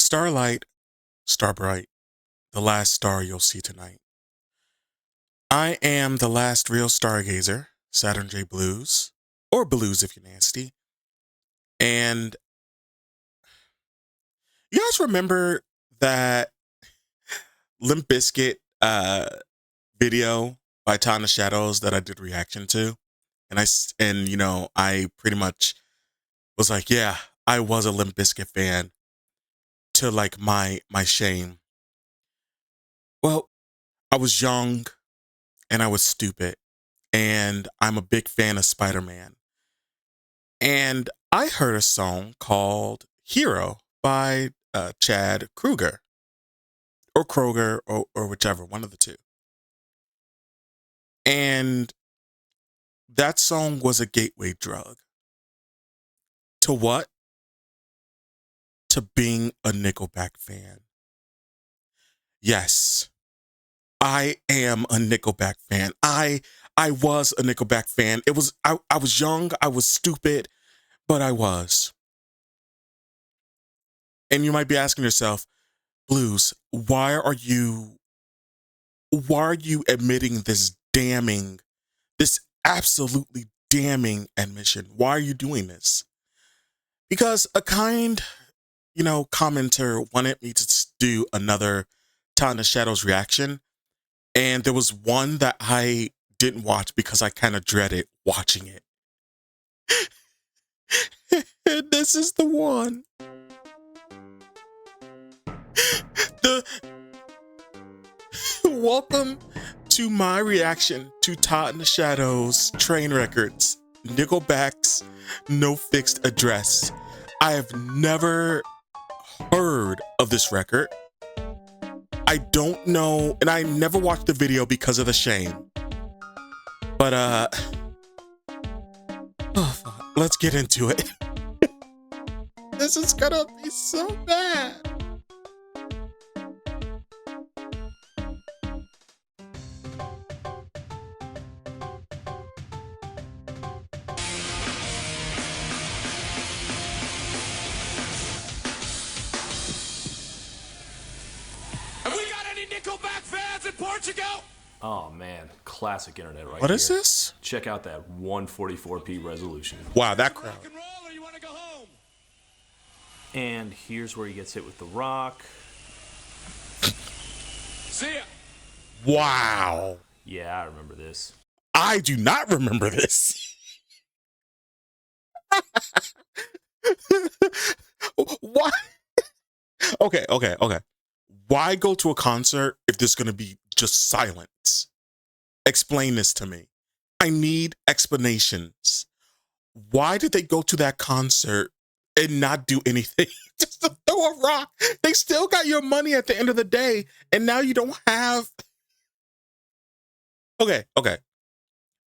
Starlight, star bright, the last star you'll see tonight. I am the last real stargazer, Saturn J Blues, or Blues if you're nasty. And you guys remember that Limp Bizkit video by Todd in the Shadows that I did reaction to? And I pretty much was like, yeah, I was a Limp Bizkit fan to like my shame. Well, I was young and I was stupid, and I'm a big fan of Spider-Man. And I heard a song called Hero by Chad Kroeger, or Kroger, or whichever, one of the two. And that song was a gateway drug. To what? To being a Nickelback fan. Yes, I am a Nickelback fan. I was a Nickelback fan. I was young, I was stupid, but I was. And you might be asking yourself, Blues, why are you admitting this absolutely damning admission? Why are you doing this? Because a kind, commenter wanted me to do another Todd in the Shadows reaction. And there was one that I didn't watch because I kind of dreaded watching it. And this is the one. Welcome to my reaction to Todd in the Shadows, Train Records, Nickelback's No Fixed Address. I have never heard of this record. I don't know, and I never watched the video because of the shame. But let's get into it. This is gonna be so bad. Nickelback fans in Portugal? Oh man, classic internet right What here. is this? Check out that 144p resolution. Wow, that crowd. Rock and roll, or you want to go home? And here's where he gets hit with the rock. See ya. Wow. Yeah, I remember this. I do not remember this. Why? Okay. Why go to a concert if there's going to be just silence? Explain this to me. I need explanations. Why did they go to that concert and not do anything? Just to throw a rock. They still got your money at the end of the day, and now you don't have... Okay.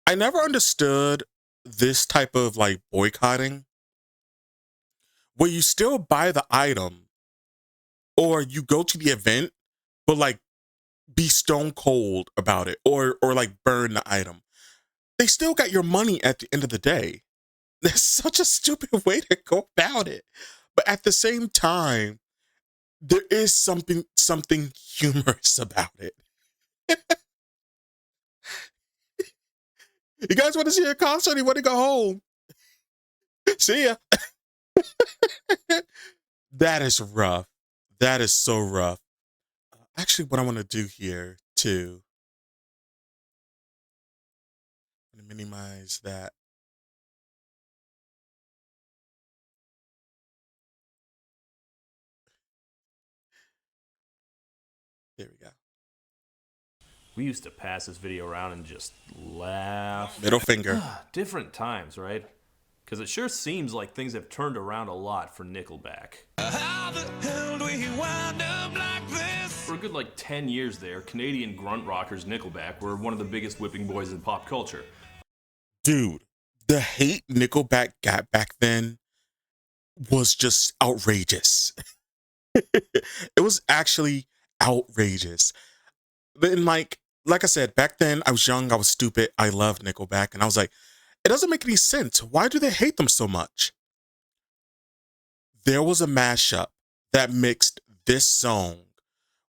I never understood this type of like boycotting, where you still buy the item, or you go to the event, but like be stone cold about it, or like burn the item. They still got your money at the end of the day. That's such a stupid way to go about it. But at the same time, there is something humorous about it. You guys want to see a concert? You want to go home? See ya. That is rough. That is so rough. Actually, what I want to do here too, I'm going to minimize that. There we go. We used to pass this video around and just laugh. Middle finger. Different times, right? Because it sure seems like things have turned around a lot for Nickelback. How the hell do we wind up like this? For a good like 10 years there, Canadian grunt rockers Nickelback were one of the biggest whipping boys in pop culture. Dude, the hate Nickelback got back then was just outrageous. It was actually outrageous. And like I said, back then I was young, I was stupid, I loved Nickelback, and I was like, it doesn't make any sense. Why do they hate them so much? There was a mashup that mixed this song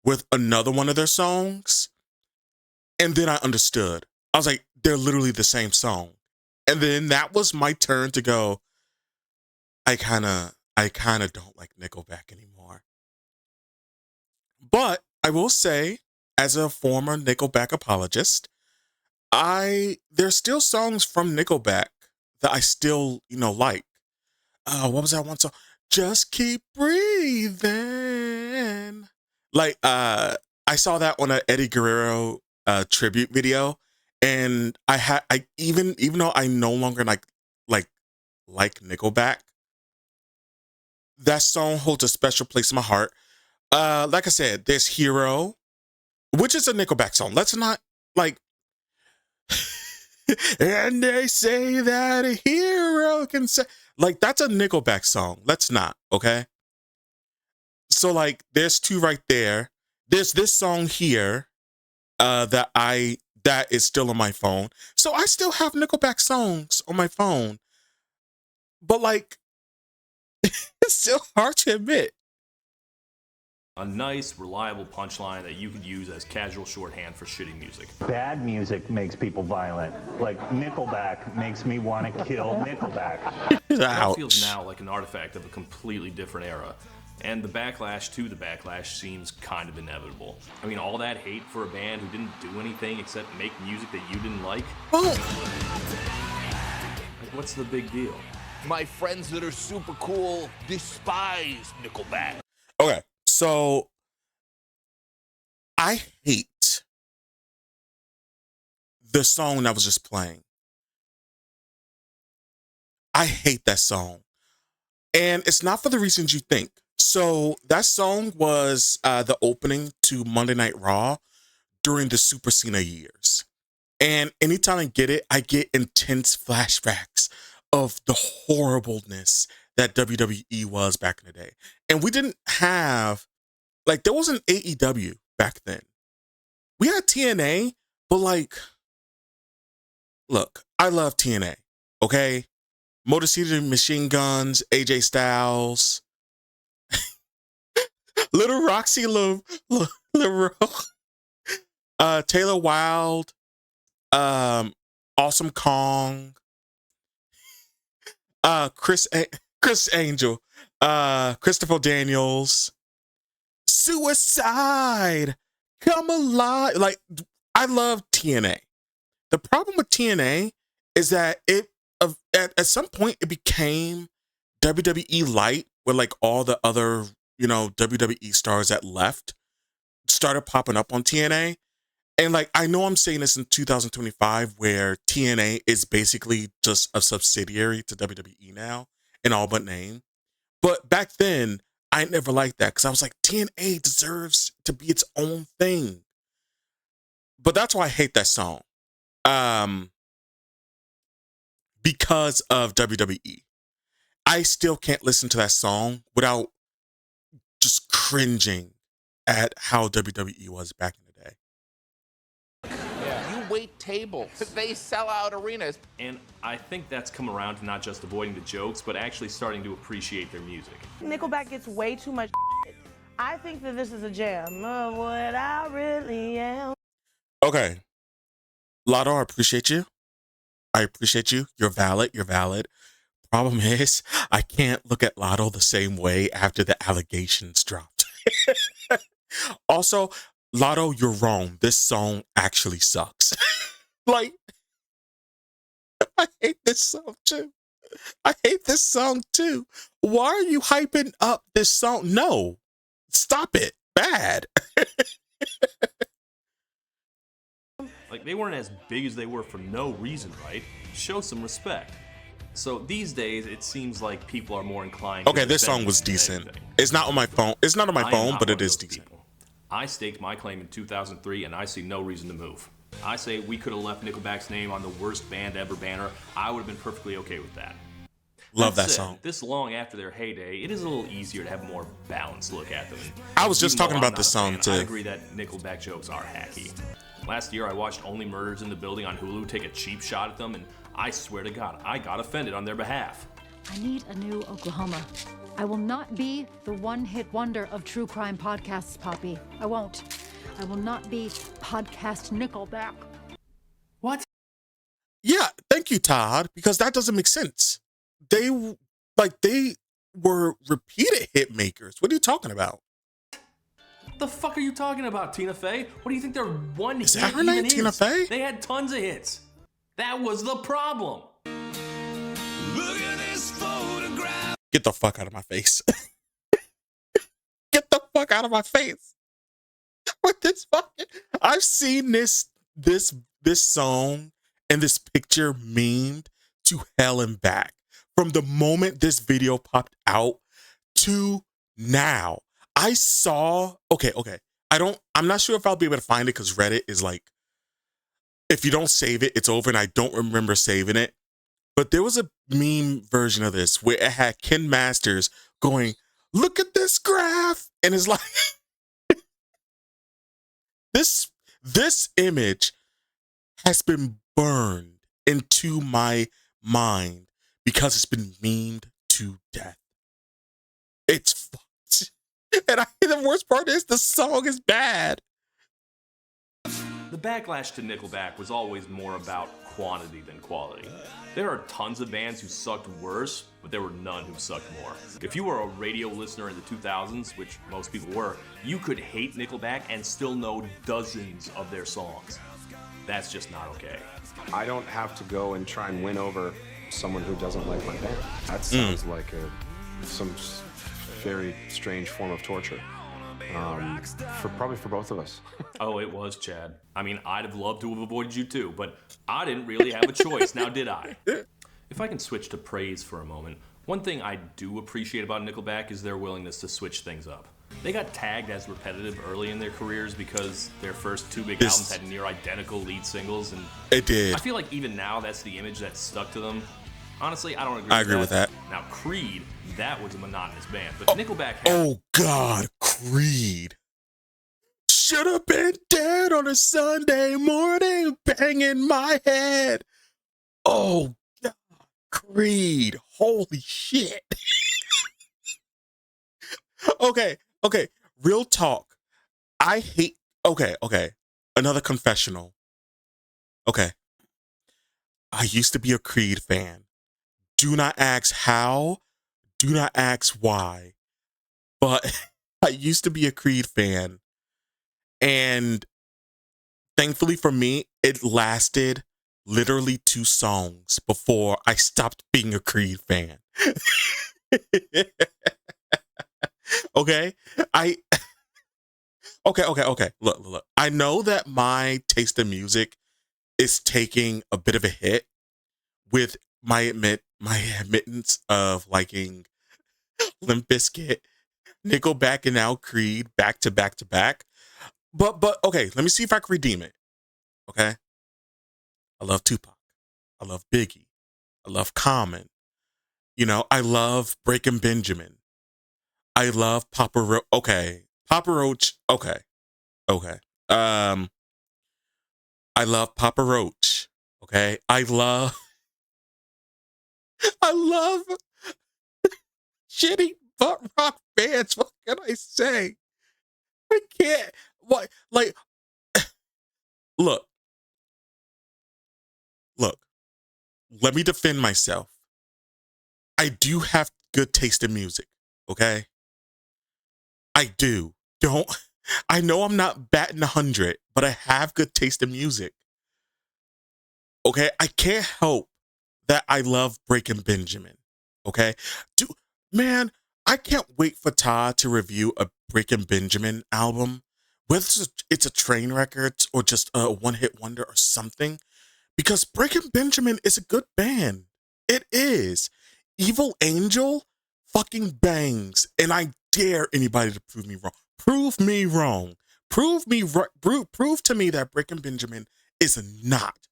with another one of their songs, and then I understood. I was like, they're literally the same song. And then that was my turn to go, I kind of don't like Nickelback anymore. But I will say, as a former Nickelback apologist, there's still songs from Nickelback that I still, like. What was that one song? Just keep breathing. Like, I saw that on an Eddie Guerrero tribute video, and even though I no longer like Nickelback, that song holds a special place in my heart. Like I said, there's Hero, which is a Nickelback song. Let's not and they say that a hero can say, that's a Nickelback song. Let's not, okay? So there's two right there. There's this song here that is still on my phone. So I still have Nickelback songs on my phone. But it's still hard to admit. A nice, reliable punchline that you could use as casual shorthand for shitty music. Bad music makes people violent. Like Nickelback makes me want to kill Nickelback. It feels now like an artifact of a completely different era. And the backlash to the backlash seems kind of inevitable. I mean, all that hate for a band who didn't do anything except make music that you didn't like? What's the big deal? My friends that are super cool despise Nickelback. Okay. So, I hate the song that was just playing. I hate that song. And it's not for the reasons you think. So, that song was the opening to Monday Night Raw during the Super Cena years. And anytime I get it, I get intense flashbacks of the horribleness that WWE was back in the day. And we didn't have, there wasn't AEW back then. We had TNA, but look, I love TNA, okay? Motor City Machine Guns, AJ Styles, Little Roxy Taylor Wilde, Awesome Kong, Chris Angel, Christopher Daniels, Suicide, Come Alive. I love TNA. The problem with TNA is that at some point it became WWE Light, where all the other WWE stars that left started popping up on TNA. And I know I'm saying this in 2025, where TNA is basically just a subsidiary to WWE now, in all but name. But back then, I never liked that, because I was like, TNA deserves to be its own thing. But that's why I hate that song. Because of WWE. I still can't listen to that song without just cringing at how WWE was back in the day. You wait tables. They sell out arenas. And I think that's come around to not just avoiding the jokes, but actually starting to appreciate their music. Nickelback gets way too much shit. I think that this is a jam of what I really am. Okay. Lotto, I appreciate you. I appreciate you. You're valid. You're valid. Problem is, I can't look at Lotto the same way after the allegations dropped. Also, Lotto, you're wrong. This song actually sucks. I hate this song too. I hate this song too. Why are you hyping up this song? No, stop it. Bad. They weren't as big as they were for no reason, right? Show some respect. So these days, it seems like people are more inclined to... Okay, this song was decent. It's not on my phone. It's not on my phone, but it is decent. People. I staked my claim in 2003, and I see no reason to move. I say we could have left Nickelback's name on the worst band ever banner. I would have been perfectly okay with that. Love that song. This long after their heyday, it is a little easier to have a more balanced look at them. I was just talking about this song, too. I agree that Nickelback jokes are hacky. Last year, I watched Only Murders in the Building on Hulu take a cheap shot at them, and I swear to God, I got offended on their behalf. I need a new Oklahoma. I will not be the one-hit wonder of true crime podcasts, Poppy. I won't. I will not be podcast Nickelback. What? Yeah, thank you, Todd, because that doesn't make sense. They were repeated hit makers. What are you talking about? The fuck are you talking about, Tina Fey? What do you think their one Is hit that her even name, is? Tina Fey? They had tons of hits. That was the problem. Look at this photograph. Get the fuck out of my face. Get the fuck out of my face. With this fucking, I've seen this song and this picture memed to hell and back. From the moment this video popped out to now. I saw, okay. I'm not sure if I'll be able to find it because Reddit is like, if you don't save it, it's over, and I don't remember saving it. But there was a meme version of this where it had Ken Masters going, look at this graph. And it's like, this image has been burned into my mind because it's been memed to death. It's fucked. And the worst part is the song is bad. The backlash to Nickelback was always more about quantity than quality. There are tons of bands who sucked worse, but there were none who sucked more. If you were a radio listener in the 2000s, which most people were, you could hate Nickelback and still know dozens of their songs. That's just not okay. I don't have to go and try and win over someone who doesn't like my band. That sounds like some very strange form of torture. Probably for both of us. Oh, it was, Chad. I mean, I'd have loved to have avoided you too, but I didn't really have a choice, now did I? If I can switch to praise for a moment, one thing I do appreciate about Nickelback is their willingness to switch things up. They got tagged as repetitive early in their careers because their first two big albums had near identical lead singles, and it did. I feel like even now that's the image that's stuck to them. Honestly, I don't agree I agree with that. Now, Creed, that was a monotonous band, but Nickelback had... Oh, God, Creed. Should have been dead on a Sunday morning, banging my head. Oh, God, Creed. Holy shit. Okay, real talk. I hate... Okay. Another confessional. Okay. I used to be a Creed fan. Do not ask how. Do not ask why. But I used to be a Creed fan. And thankfully for me, it lasted literally 2 songs before I stopped being a Creed fan. Okay? Okay. Look. I know that my taste in music is taking a bit of a hit with my admittance of liking Limp Bizkit, Nickelback, and now Creed back to back. But okay, let me see if I can redeem it. Okay? I love Tupac. I love Biggie. I love Common. You know, I love Breaking Benjamin. I love Papa Roach. Okay. Papa Roach. Okay. I love Papa Roach. Okay. I love shitty butt rock bands. What can I say? I can't. What? Like, look. Let me defend myself. I do have good taste in music. Okay. I do. I know I'm not batting 100, but I have good taste in music. Okay. I can't help that I love Breaking Benjamin. Okay. Man, I can't wait for Todd to review a Breaking Benjamin album, whether it's a Trainwreckords or just a one-hit wonder or something, because Breaking Benjamin is a good band. It is. Evil Angel fucking bangs, and I dare anybody to prove me wrong. Prove me wrong. Prove to me that Breaking Benjamin is not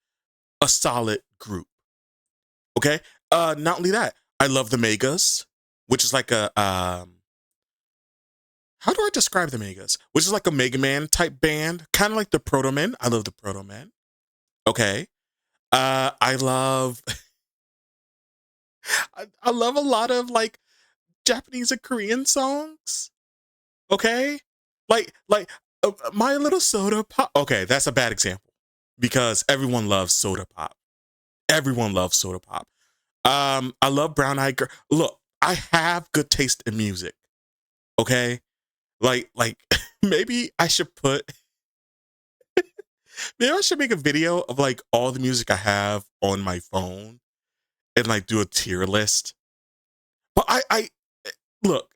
a solid group. Okay? Not only that, I love the Megas, which is like a how do I describe the Megas? Which is like a Mega Man type band, kind of like the Proto Men. I love the Proto Men. Okay. I love I love a lot of like Japanese and Korean songs. Okay, My Little Soda Pop. Okay, that's a bad example because everyone loves soda pop. Everyone loves soda pop. I love Brown Eyed Girl. Look, I have good taste in music. Okay, like maybe I should maybe I should make a video of like all the music I have on my phone and like do a tier list. But I look,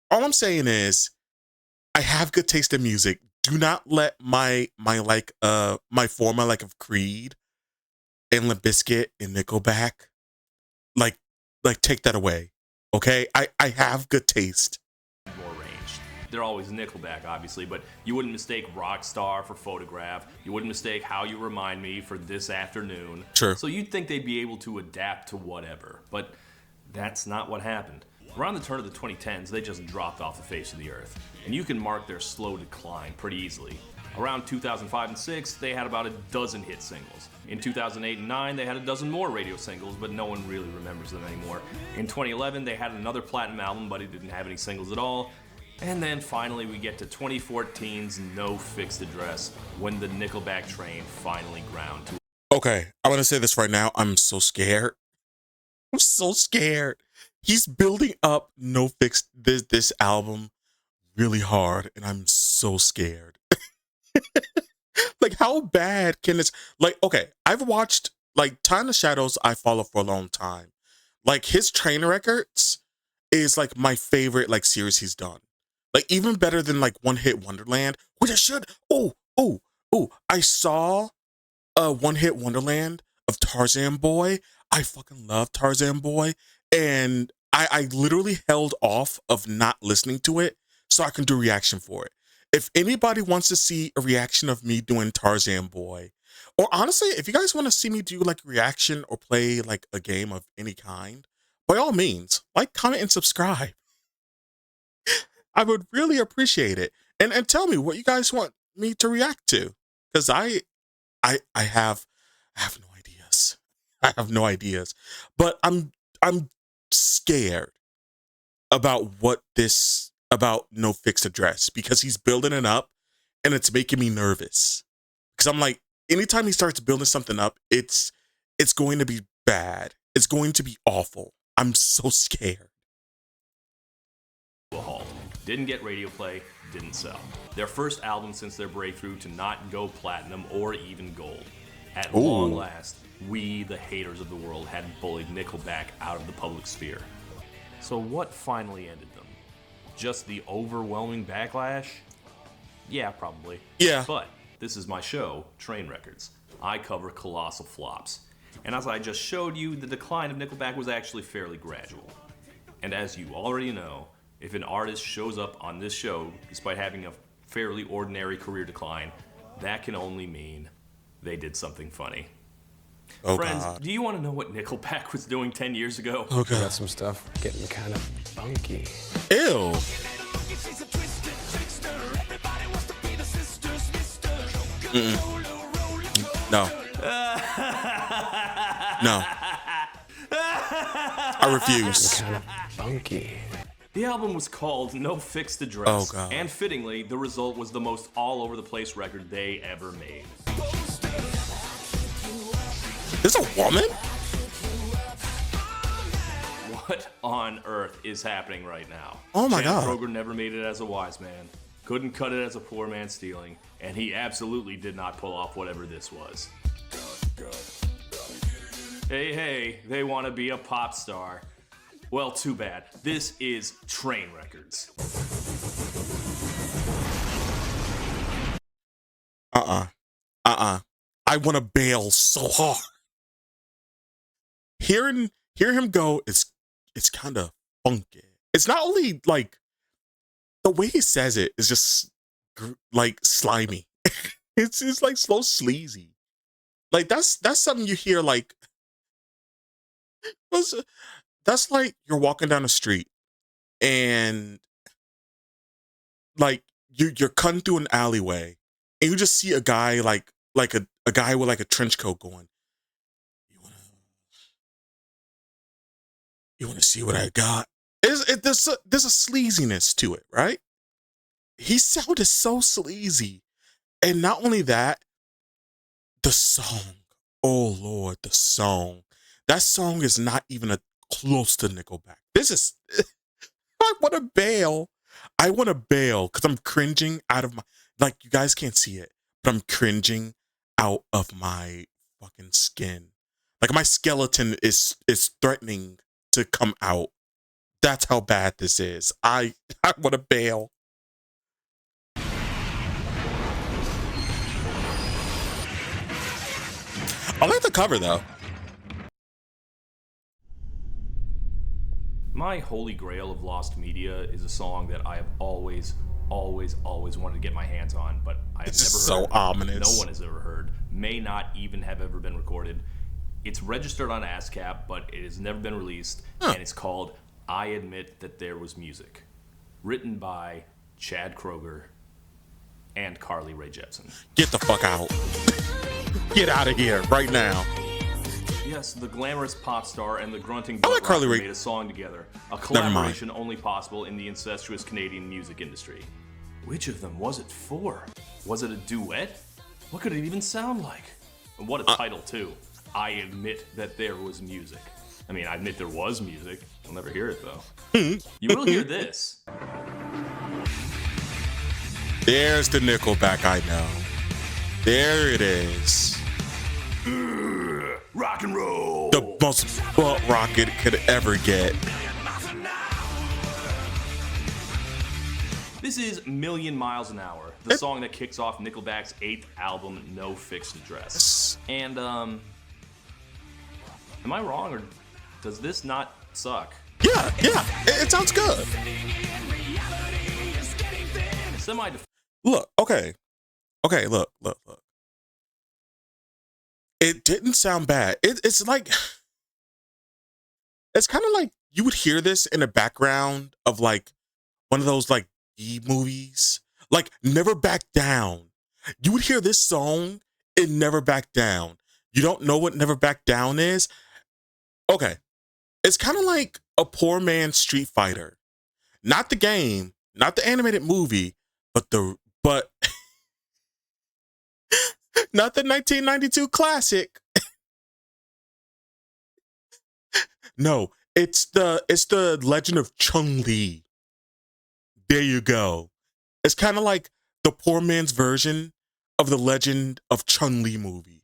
all I'm saying is I have good taste in music. Do not let my former like of Creed and Limp Bizkit and Nickelback like take that away. Okay? I have good taste. More range. They're always Nickelback, obviously, but you wouldn't mistake Rockstar for Photograph. You wouldn't mistake How You Remind Me for This Afternoon. Sure. So you'd think they'd be able to adapt to whatever, but that's not what happened. Around the turn of the 2010s, they just dropped off the face of the earth, and you can mark their slow decline pretty easily. Around 2005 and 6, they had about a dozen hit singles. In 2008 and 9, they had a dozen more radio singles, but no one really remembers them anymore. In 2011, they had another platinum album, but it didn't have any singles at all. And then finally, we get to 2014's No Fixed Address, when the Nickelback train finally ground to. Okay, I want to say this right now. I'm so scared. I'm so scared. He's building up No Fixed this album really hard, and I'm so scared. Like, how bad can this? Like, okay, I've watched like Time in the Shadows. I follow for a long time. Like his Trainwreckords is like my favorite like series he's done. Like even better than like One Hit Wonderland, which I should. I saw a One Hit Wonderland of Tarzan Boy. I fucking love Tarzan Boy. And I literally held off of not listening to it so I can do a reaction for it. If anybody wants to see a reaction of me doing Tarzan Boy, or honestly, if you guys want to see me do like a reaction or play like a game of any kind, by all means, like, comment, and subscribe. I would really appreciate it. And tell me what you guys want me to react to. Because I have no ideas. I have no ideas. But I'm scared about about No Fixed Address, because he's building it up and it's making me nervous. Because I'm like, anytime he starts building something up, it's going to be bad. It's going to be awful. I'm so scared. A halt. Didn't get radio play, didn't sell. Their first album since their breakthrough to not go platinum or even gold. At long last, we, the haters of the world, had bullied Nickelback out of the public sphere. So what finally ended them? Just the overwhelming backlash? Yeah, probably. Yeah. But this is my show, Train Records. I cover colossal flops. And as I just showed you, the decline of Nickelback was actually fairly gradual. And as you already know, if an artist shows up on this show despite having a fairly ordinary career decline, that can only mean they did something funny. Oh, Friends, God. do you want to know what Nickelback was doing 10 years ago? Oh, God. Got some stuff getting kind of funky. Ew. No. No. I refuse. Kind of funky. The album was called No Fixed Address, Oh, God. and fittingly, the result was the most all-over-the-place record they ever made. There's a woman? What on earth is happening right now? Oh my Chad God. Kroeger never made it as a wise man, couldn't cut it as a poor man stealing, and he absolutely did not pull off whatever this was. Hey, they want to be a pop star. Well, too bad. This is Train Records. I want to bail so hard. Hearing him go is kind of funky. It's not only like the way he says it is just like slimy. It's like slow sleazy. Like that's something you hear like. That's like you're walking down the street and like you're cutting through an alleyway and you just see a guy like a guy with like a trench coat going, you wanna see what I got? there's a sleaziness to it, right? He sounded so sleazy. And not only that, the song. Oh Lord, the song. That song is not even close to Nickelback. This is I want to bail. I want to bail because I'm cringing out of my, like, you guys can't see it, but I'm cringing out of my fucking skin. Like, my skeleton is threatening to come out. That's how bad this is. I want to bail. I like the cover though. My holy grail of lost media is a song that I have always wanted to get my hands on, but I have never heard. So ominous. No one has ever heard. May not even have ever been recorded. It's registered on ASCAP, but it has never been released, and it's called I Admit That There Was Music, written by Chad Kroeger and Carly Rae Jepsen. Get the fuck out. Get out of here right now. Yes, the glamorous pop star and the grunting I like Carly Rae. made a song together. A collaboration only possible in the incestuous Canadian music industry. Which of them was it for? Was it a duet? What could it even sound like? And what a title, too. I Admit That There Was Music. I mean, I admit there was music. You'll never hear it, though. You will hear this. There's the Nickelback I know. There it is. Rock and roll. The most butt rock it could ever get. This is Million Miles an Hour, the song that kicks off Nickelback's 8th album, No Fixed Address. And, am I wrong, or does this not suck? Yeah, it sounds good. Look, okay, look. It didn't sound bad. It's like, it's kind of like you would hear this in the background of like one of those like B movies, like Never Back Down. You would hear this song in Never Back Down. You don't know what Never Back Down is? Okay. It's kind of like a poor man's Street Fighter. Not the game, not the animated movie, but not the 1992 classic. No, it's the Legend of Chun-Li. There you go. It's kind of like the poor man's version of the Legend of Chun-Li movie.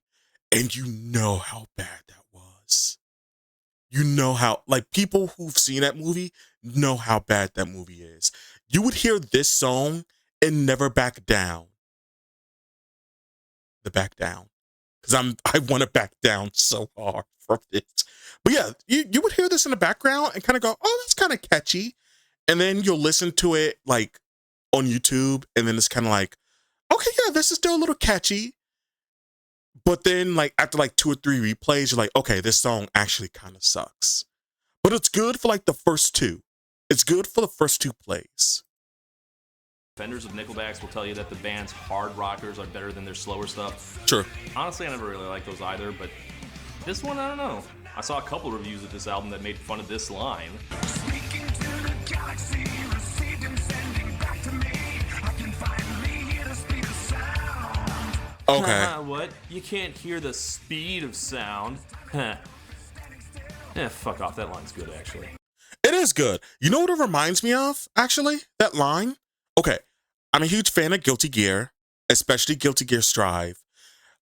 And you know how bad that was. You know how, like, people who've seen that movie know how bad that movie is. You would hear this song and Never Back Down. The back down. Because I want to back down so hard from this. But yeah, you would hear this in the background and kind of go, oh, that's kind of catchy. And then you'll listen to it like on YouTube, and then it's kind of like, okay, yeah, this is still a little catchy. But then like after like 2 or 3 replays, you're like, okay, this song actually kind of sucks. But it's good for like the first 2. It's good for the first 2 plays. Defenders of Nickelbacks will tell you that the band's hard rockers are better than their slower stuff. Sure. Honestly, I never really liked those either, but this one, I don't know. I saw a couple of reviews of this album that made fun of this line. Speaking to the galaxy, received and sending back to me. I can finally hear the speed of sound. Okay. What? You can't hear the speed of sound? Huh. Yeah, fuck off. That line's good, actually. It is good. You know what it reminds me of, actually? That line? Okay, I'm a huge fan of Guilty Gear, especially Guilty Gear Strive,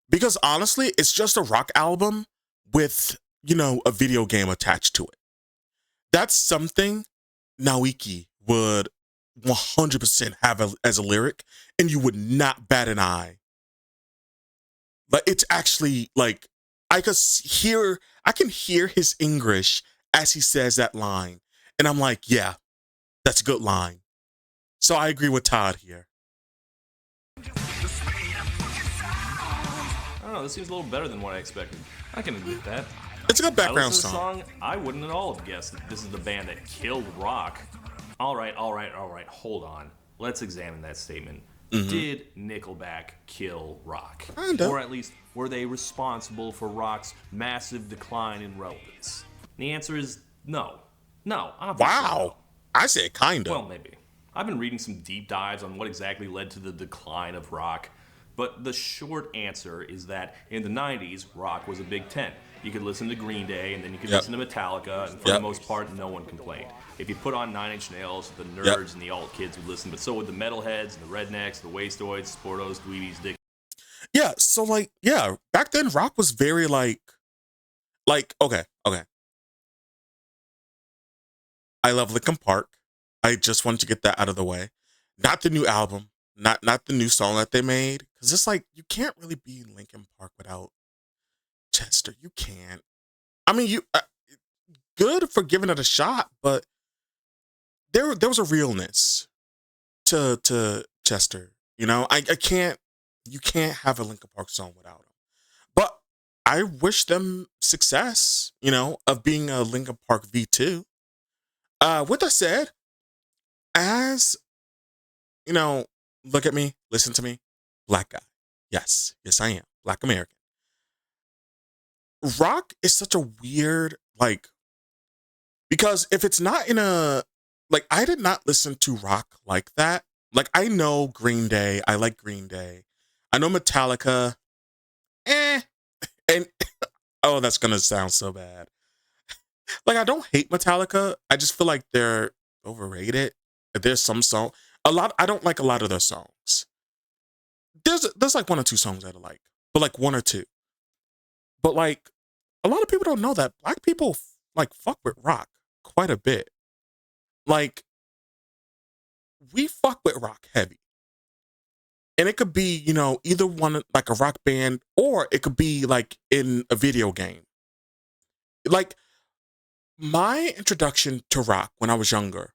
because honestly, it's just a rock album with, you know, a video game attached to it. That's something Naoki would 100% have as a lyric, and you would not bat an eye. But it's actually like, I can hear his English as he says that line, and I'm like, yeah, that's a good line. So I agree with Todd here. I don't know, this seems a little better than what I expected. I can admit that. It's a good background song. song. I wouldn't at all have guessed that this is the band that killed rock. All right, hold on. Let's examine that statement. Mm-hmm. Did Nickelback kill rock? Kinda. Or at least, were they responsible for rock's massive decline in relevance? The answer is no. No, obviously Wow. no. I say kind of. Well, maybe. I've been reading some deep dives on what exactly led to the decline of rock, but the short answer is that in the 90s, rock was a big tent. You could listen to Green Day, and then you could listen to Metallica, and for the most part, no one complained. If you put on 9 Inch Nails, the nerds and the alt kids would listen, but so would the metalheads, and the rednecks, the wastoids, sportos, dweebies, dick. Yeah, so like, yeah, back then rock was very like, okay. I love Linkin Park. I just wanted to get that out of the way. Not the new album, not the new song that they made, because it's like you can't really be Linkin Park without Chester. You can't. I mean, you good for giving it a shot, but there was a realness to Chester. You know, I can't. You can't have a Linkin Park song without him. But I wish them success. You know, of being a Linkin Park V2. With that said, as you know, look at me, listen to me, black guy. Yes, I am Black American. Rock is such a weird, like, because if it's not in a, like, I did not listen to rock like that. Like, I know Green Day, I like Green Day. I know Metallica, and, oh, that's gonna sound so bad. Like, I don't hate Metallica, I just feel like they're overrated. There's some song, I don't like a lot of their songs. There's like 1 or 2 songs that I like, but like 1 or 2. But like, a lot of people don't know that black people like fuck with rock quite a bit. Like, we fuck with rock heavy. And it could be, you know, either one, like a rock band, or it could be like in a video game. Like, my introduction to rock when I was younger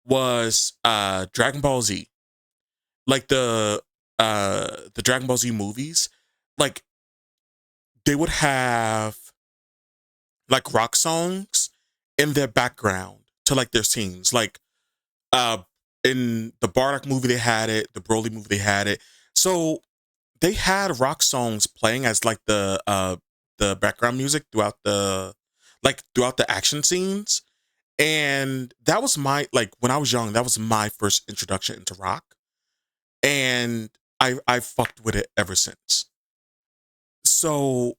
was Dragon Ball Z. Like the Dragon Ball Z movies, like they would have like rock songs in their background to like their scenes. Like in the Bardock movie they had it, the Broly movie they had it. So they had rock songs playing as like the background music throughout the action scenes. And that was my, like, when I was young, that was my first introduction into rock. And I fucked with it ever since. So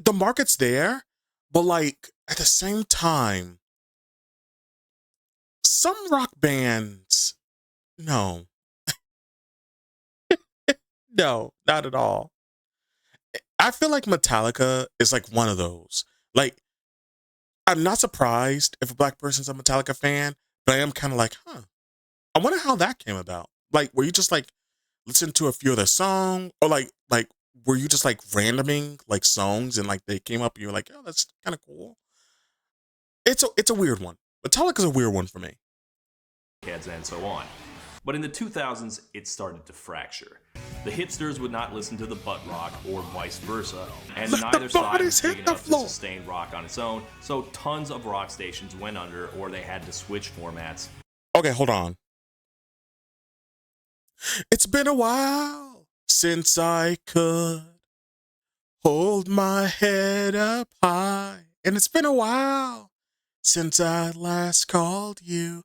the market's there, but like at the same time, some rock bands, no. No, not at all. I feel like Metallica is like one of those. Like, I'm not surprised if a black person's a Metallica fan, but I am kind of like, I wonder how that came about. Like, were you just like listen to a few of their songs, or like were you just like randoming like songs and like they came up and you were like, oh, that's kind of cool. It's a weird one. Metallica's a weird one for me. And so on. But in the 2000s, it started to fracture. The hipsters would not listen to the butt rock or vice versa, and neither side was big enough to sustain rock on its own, so tons of rock stations went under or they had to switch formats. Okay, hold on. It's been a while since I could hold my head up high, and it's been a while since I last called you.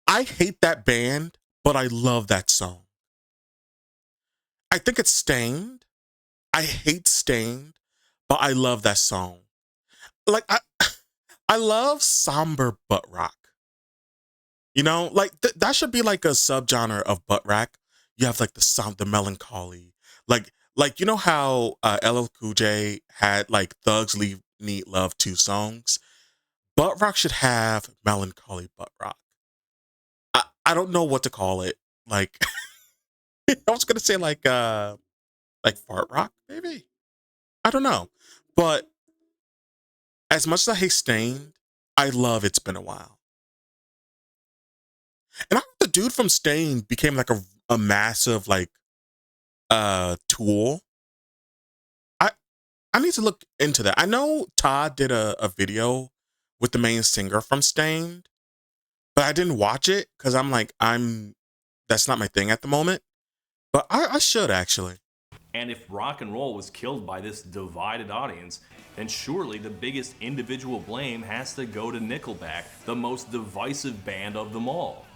I hate that band, but I love that song. I think it's Stained. I hate Stained, but I love that song. Like, I love somber butt rock. You know, like that should be like a subgenre of butt rock. You have like the melancholy, like you know how LL Cool J had like Thugs Need Love 2 songs. Butt rock should have melancholy butt rock. I don't know what to call it. Like, I was gonna say like fart rock, maybe. I don't know. But as much as I hate Stained, I love It's Been a While. And I think the dude from Stained became like a massive like tool. I need to look into that. I know Todd did a video with the main singer from Stained, but I didn't watch it because I'm like, that's not my thing at the moment. But I should actually. And if rock and roll was killed by this divided audience, then surely the biggest individual blame has to go to Nickelback, the most divisive band of them all.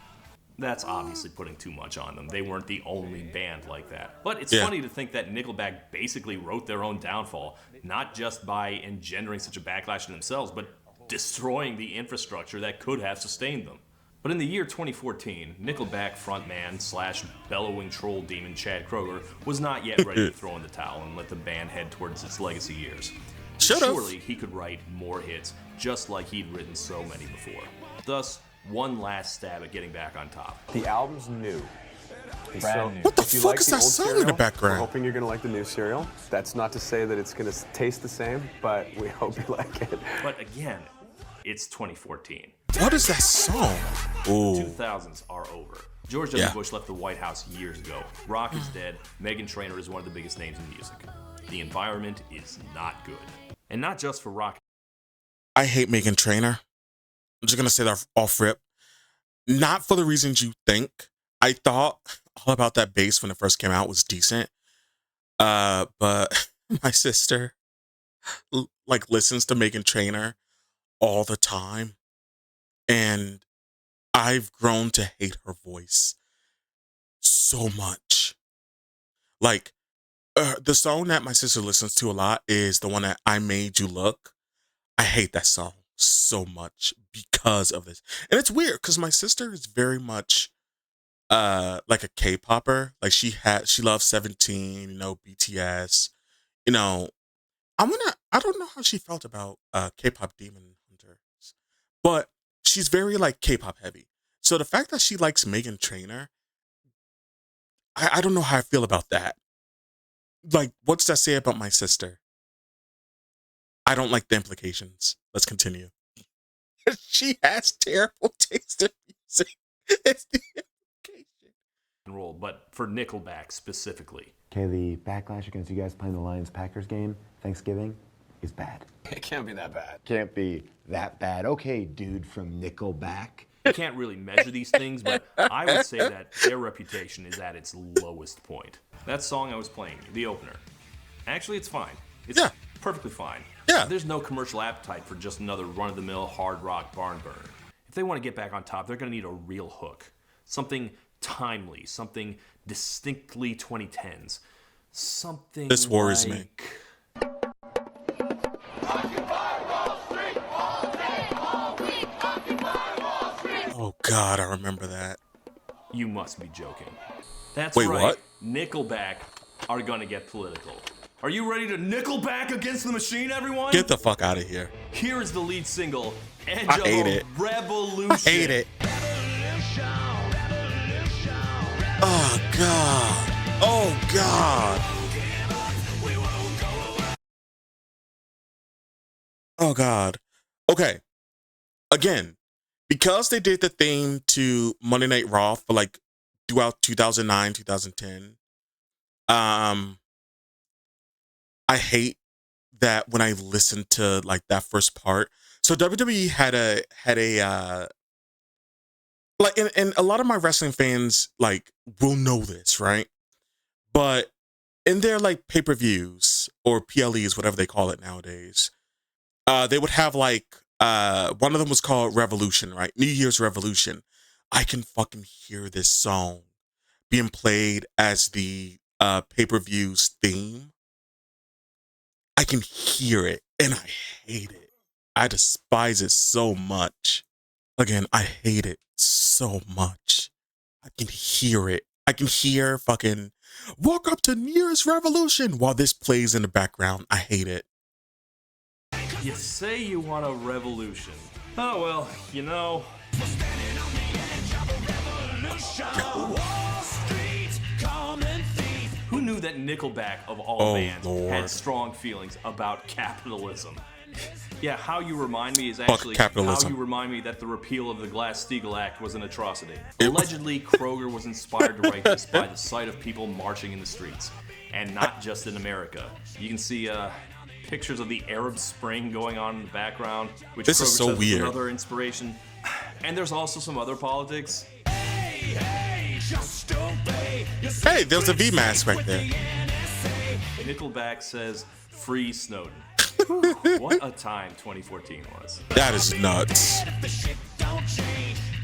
That's obviously putting too much on them. They weren't the only band like that. But it's funny to think that Nickelback basically wrote their own downfall, not just by engendering such a backlash in themselves, but destroying the infrastructure that could have sustained them. But in the year 2014, Nickelback frontman slash bellowing troll demon Chad Kroeger was not yet ready to throw in the towel and let the band head towards its legacy years. Surely he could write more hits, just like he'd written so many before. Thus, one last stab at getting back on top. The album's new. Brand new. What the If you fuck like is the that old song in cereal, the we're background? hoping you're going to like the new cereal. That's not to say that it's going to taste the same, but we hope you like it. But again, it's 2014. What is that song? Ooh. 2000s are over. George W. Bush left the White House years ago. Rock is dead. Meghan Trainor is one of the biggest names in music. The environment is not good. And not just for rock. I hate Meghan Trainor. I'm just gonna say that off rip. Not for the reasons you think. I thought All About That Bass when it first came out was decent. But my sister like listens to Meghan Trainor all the time. And I've grown to hate her voice so much. Like, the song that my sister listens to a lot is the one that I Made You Look. I hate that song so much because of this. And it's weird because my sister is very much like a K-popper. Like she loves 17, BTS. I don't know how she felt about K-pop Demon Hunters. But she's very like K-pop heavy. So the fact that she likes Meghan Trainor, I don't know how I feel about that. Like, what's that say about my sister? I don't like the implications. Let's continue. She has terrible taste in music. It's the implication. Roll, but for Nickelback specifically. Okay, the backlash against you guys playing the Lions-Packers game, Thanksgiving, is bad. It can't be that bad. Can't be that bad. Okay, dude from Nickelback. You can't really measure these things, but I would say that their reputation is at its lowest point. That song I was playing, the opener, actually it's fine. It's perfectly fine. Yeah. There's no commercial appetite for just another run-of-the-mill hard rock barn burner. If they want to get back on top, they're going to need a real hook. Something timely, something distinctly 2010s. Something This worries me. Oh God, I remember that. You must be joking. That's Wait, right. what? Nickelback are gonna get political. Are you ready to Nickelback against the machine, everyone? Get the fuck out of here. Here is the lead single, Edge I of hate a it. Revolution. I hate it. Oh God. Oh God. Oh God. Okay. Again, because they did the theme to Monday Night Raw for like throughout 2009, 2010. I hate that when I listen to like that first part. So WWE had a like, and a lot of my wrestling fans like will know this, right? But in their like pay-per-views or PLEs, whatever they call it nowadays, they would have like one of them was called Revolution, right? New Year's Revolution. I can fucking hear this song being played as the pay-per-view's theme. I can hear it and I hate it. I despise it so much. Again, I hate it so much. I can hear it. I can hear fucking walk up to New Year's Revolution while this plays in the background. I hate it. You say you want a revolution. Oh well, you know. Who knew that Nickelback, of all bands, had strong feelings about capitalism? Yeah, how you remind me is actually how you remind me that the repeal of the Glass-Steagall Act was an atrocity. Allegedly, Kroeger was inspired to write this by the sight of people marching in the streets. And not just in America. You can see pictures of the Arab Spring going on in the background, which this Kroeger is so says weird. is another inspiration. And there's also some other politics. Hey, there's a V mask right there. Nickelback says, "Free Snowden." What a time 2014 was. That is nuts.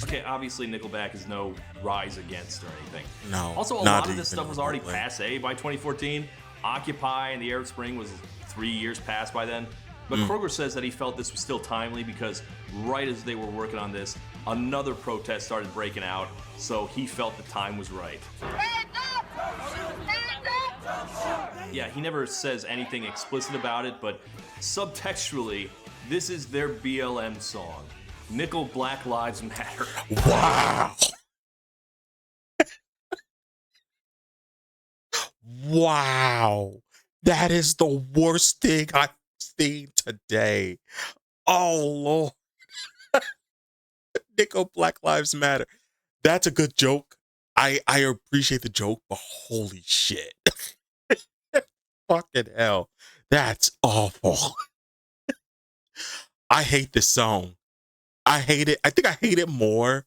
Okay, obviously Nickelback is no Rise Against or anything. No. Also, a not lot of this even stuff was already remotely. passé by 2014. Occupy and the Arab Spring was 3 years past by then. But Kroeger says that he felt this was still timely because right as they were working on this, another protest started breaking out, so he felt the time was right. Yeah, he never says anything explicit about it, but subtextually, this is their BLM song. Nickel Black Lives Matter. Wow. Wow. That is the worst thing I've seen today. Oh, Lord. Nickel Black Lives Matter. That's a good joke. I appreciate the joke, but holy shit. Fucking hell. That's awful. I hate this song. I hate it. I think I hate it more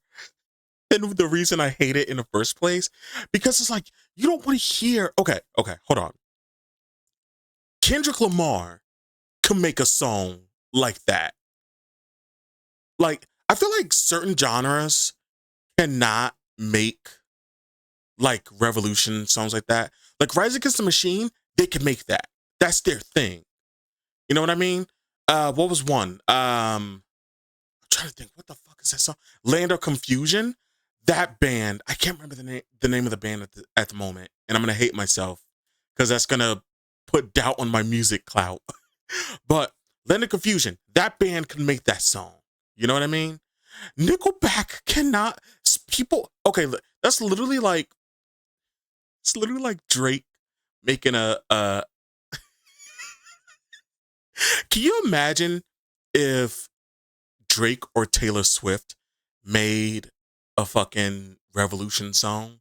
than the reason I hate it in the first place. Because it's like, you don't want to hear. Okay, hold on. Kendrick Lamar can make a song like that. Like, I feel like certain genres cannot make like revolution songs like that. Like Rise Against the Machine, they can make that. That's their thing. You know what I mean? What was one? I'm trying to think, what the fuck is that song? Land of Confusion. That band, I can't remember the name of the band at the moment, and I'm gonna hate myself because that's gonna put doubt on my music clout. But Land of Confusion, that band can make that song. You know what I mean? Nickelback cannot. People, okay, that's literally like, it's literally like Drake making a. Can you imagine if Drake or Taylor Swift made a fucking revolution song?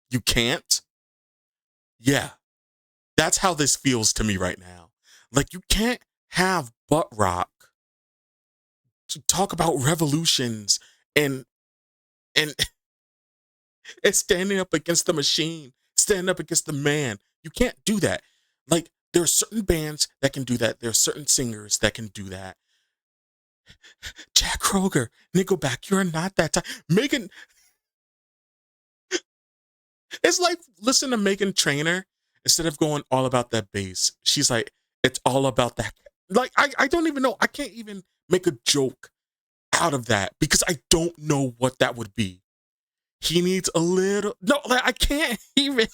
You can't? Yeah. That's how this feels to me right now. Like, you can't have butt rock to talk about revolutions and and standing up against the machine, standing up against the man. You can't do that. Like, there are certain bands that can do that. There are certain singers that can do that. Jack Kroeger, Nickelback, you're not that type. Megan, it's like, listen to Megan Trainor. Instead of going all about that bass, she's like, it's all about that. Like, I don't even know. I can't even make a joke out of that because I don't know what that would be. He needs a little, no, like, I can't even.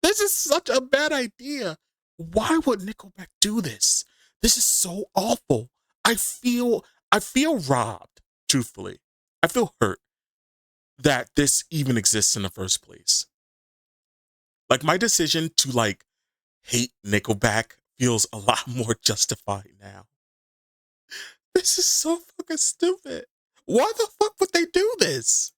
This is such a bad idea. Why would Nickelback do this? This is so awful. I feel robbed, truthfully. I feel hurt that this even exists in the first place. Like, my decision to like hate Nickelback feels a lot more justified now. This is so fucking stupid. Why the fuck would they do this?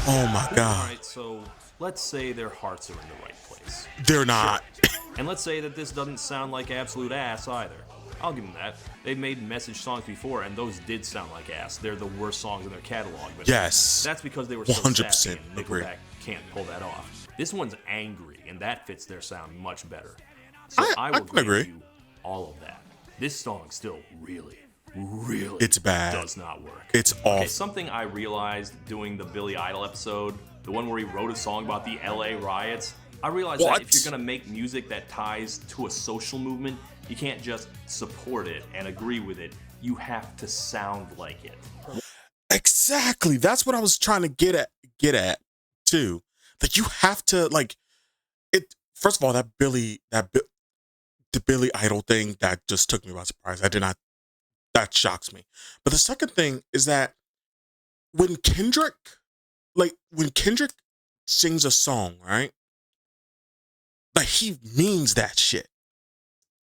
Oh my God. Alright, so let's say their hearts are in the right place. They're not. And let's say that this doesn't sound like absolute ass either. I'll give them that. They've made message songs before, and those did sound like ass. They're the worst songs in their catalog. But Yes. that's because they were so 100% sassy, and agree. Nickelback can't pull that off. This one's angry, and that fits their sound much better. So I will can grant agree. you all of that. This song still really It's bad. does not work. It's awful. Okay, something I realized doing the Billy Idol episode, the one where he wrote a song about the LA riots, I realized that if you're gonna make music that ties to a social movement, you can't just support it and agree with it. You have to sound like it. Exactly. That's what I was trying to get at too. Like, you have to, like, it. First of all, the Billy Idol thing, that just took me by surprise. That shocks me. But the second thing is that when Kendrick sings a song, right? Like, he means that shit.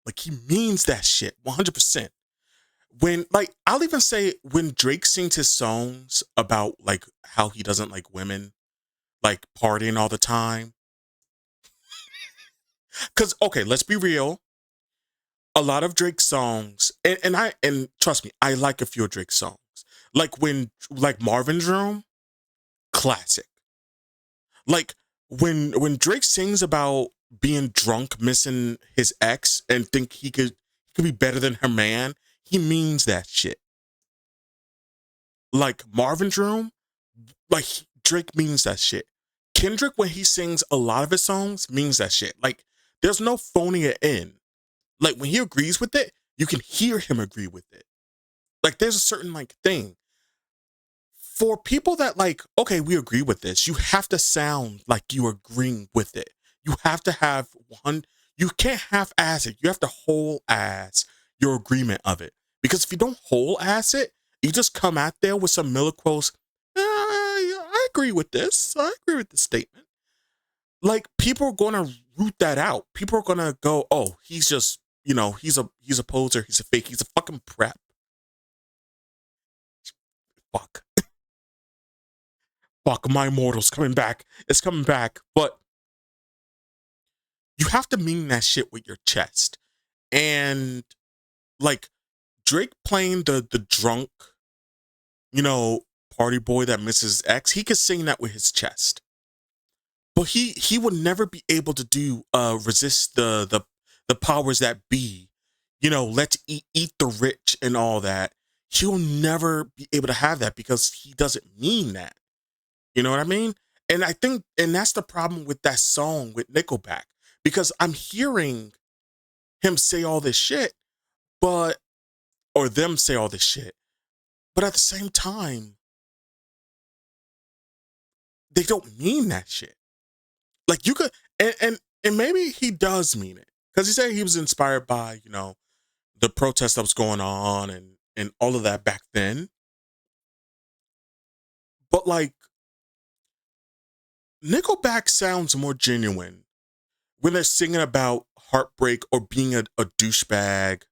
Like, he means that shit 100%. When, like, I'll even say when Drake sings his songs about like how he doesn't like women, like partying all the time. Cause, okay, let's be real. A lot of Drake songs, and trust me, I like a few of Drake's songs. Like Marvin's Room, classic. Like when Drake sings about being drunk, missing his ex, and think he could be better than her man, he means that shit. Like Marvin's Room, like Drake means that shit. Kendrick, when he sings a lot of his songs, means that shit. Like there's no phoning it in. Like when he agrees with it, you can hear him agree with it. Like there's a certain like thing. For people that like, okay, we agree with this, you have to sound like you're agreeing with it. You have to have you can't half-ass it. You have to whole ass your agreement of it. Because if you don't whole ass it, you just come out there with some milliquotes, I agree with this. I agree with this statement. Like people are going to root that out. People are going to go, oh, he's just, he's a poser. He's a fake. He's a fucking prep. Fuck. Fuck, my immortal's coming back. It's coming back. But you have to mean that shit with your chest. And like Drake playing the drunk, party boy that misses ex, he could sing that with his chest. But he would never be able to do resist the powers that be. Let's eat the rich and all that. He'll never be able to have that because he doesn't mean that. You know what I mean? And I think, and that's the problem with that song with Nickelback, because I'm hearing him say all this shit, or them say all this shit, but at the same time, they don't mean that shit. Like you could, and maybe he does mean it, because he said he was inspired by, the protest that was going on and all of that back then. But like, Nickelback sounds more genuine when they're singing about heartbreak or being a douchebag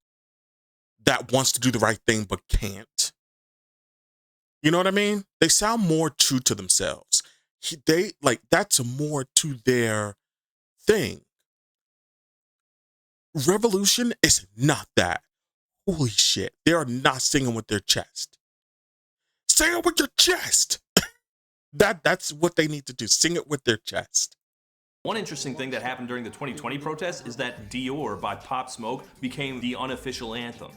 that wants to do the right thing but can't. You know what I mean? They sound more true to themselves. That's more to their thing. Revolution is not that. Holy shit. They are not singing with their chest. Sing it with your chest. That's what they need to do. Sing it with their chest. One interesting thing that happened during the 2020 protests is that Dior by Pop Smoke became the unofficial anthem.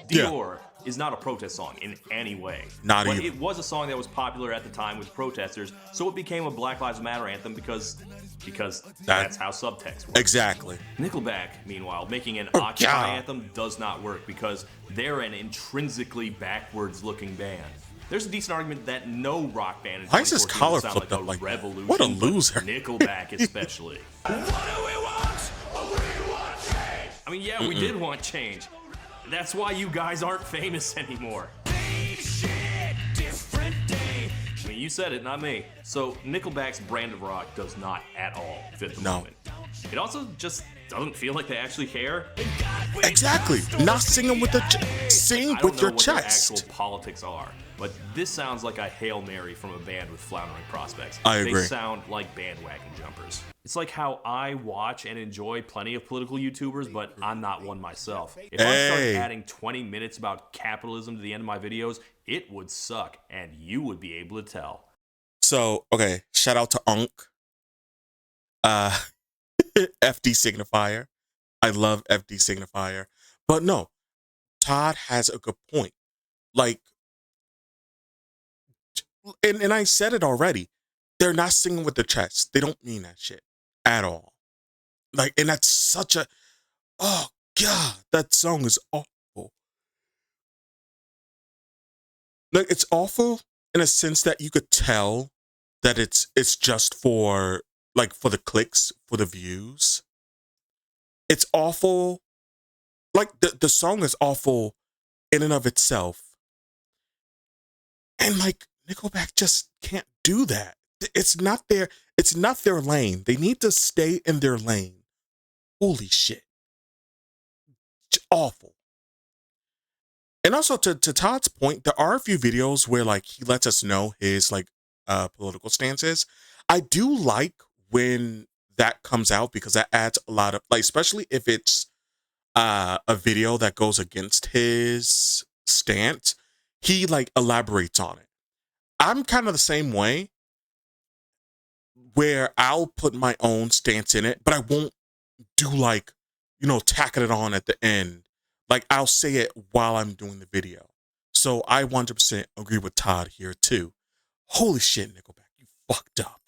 Dior is not a protest song in any way. Not but even. It was a song that was popular at the time with protesters, so it became a Black Lives Matter anthem because that's how subtext works. Exactly. Nickelback, meanwhile, making an Occupy anthem does not work because they're an intrinsically backwards-looking band. There's a decent argument that no rock band in Why is his 2014 collar would sound flipped like up like that? revolution. What a loser. Nickelback especially. What do we want? We want change. I mean, yeah, we did want change. That's why you guys aren't famous anymore. Big shit, different day. I mean, you said it, not me. So Nickelback's brand of rock does not at all fit the moment. It also just doesn't feel like they actually care. Exactly. Not singing with sing with your chest. I don't know what their actual politics are, but this sounds like a Hail Mary from a band with floundering prospects. I agree. They sound like bandwagon jumpers. It's like how I watch and enjoy plenty of political YouTubers, but I'm not one myself. If I started adding 20 minutes about capitalism to the end of my videos, it would suck, and you would be able to tell. So, okay, shout out to Unk. FD Signifier. I love FD Signifier. But no, Todd has a good point. Like, and I said it already. They're not singing with their chest. They don't mean that shit at all. Like, and that's such a, oh God, that song is awful. Like, it's awful in a sense that you could tell that it's just for, like, for the clicks, for the views. It's awful. Like, the song is awful in and of itself. And, like, Nickelback just can't do that. It's not their lane. They need to stay in their lane. Holy shit. It's awful. And also to Todd's point, there are a few videos where, like, he lets us know his, like, political stances. I do like when that comes out because that adds a lot of, like, especially if it's a video that goes against his stance, he like elaborates on it. I'm kind of the same way, where I'll put my own stance in it, but I won't do like, you know, tacking it on at the end. Like I'll say it while I'm doing the video. So I 100% agree with Todd here too. Holy shit, Nickelback, you fucked up.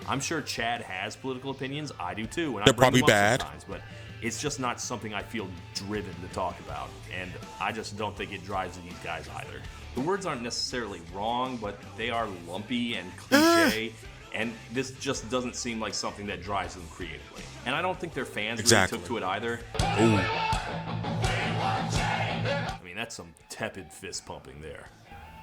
I'm sure Chad has political opinions. I do too. And They're I bring probably them up bad. sometimes, but it's just not something I feel driven to talk about. And I just don't think it drives these guys either. The words aren't necessarily wrong, but they are lumpy and cliche. And this just doesn't seem like something that drives them creatively. And I don't think their fans really took to it either. Ooh. I mean, that's some tepid fist pumping there.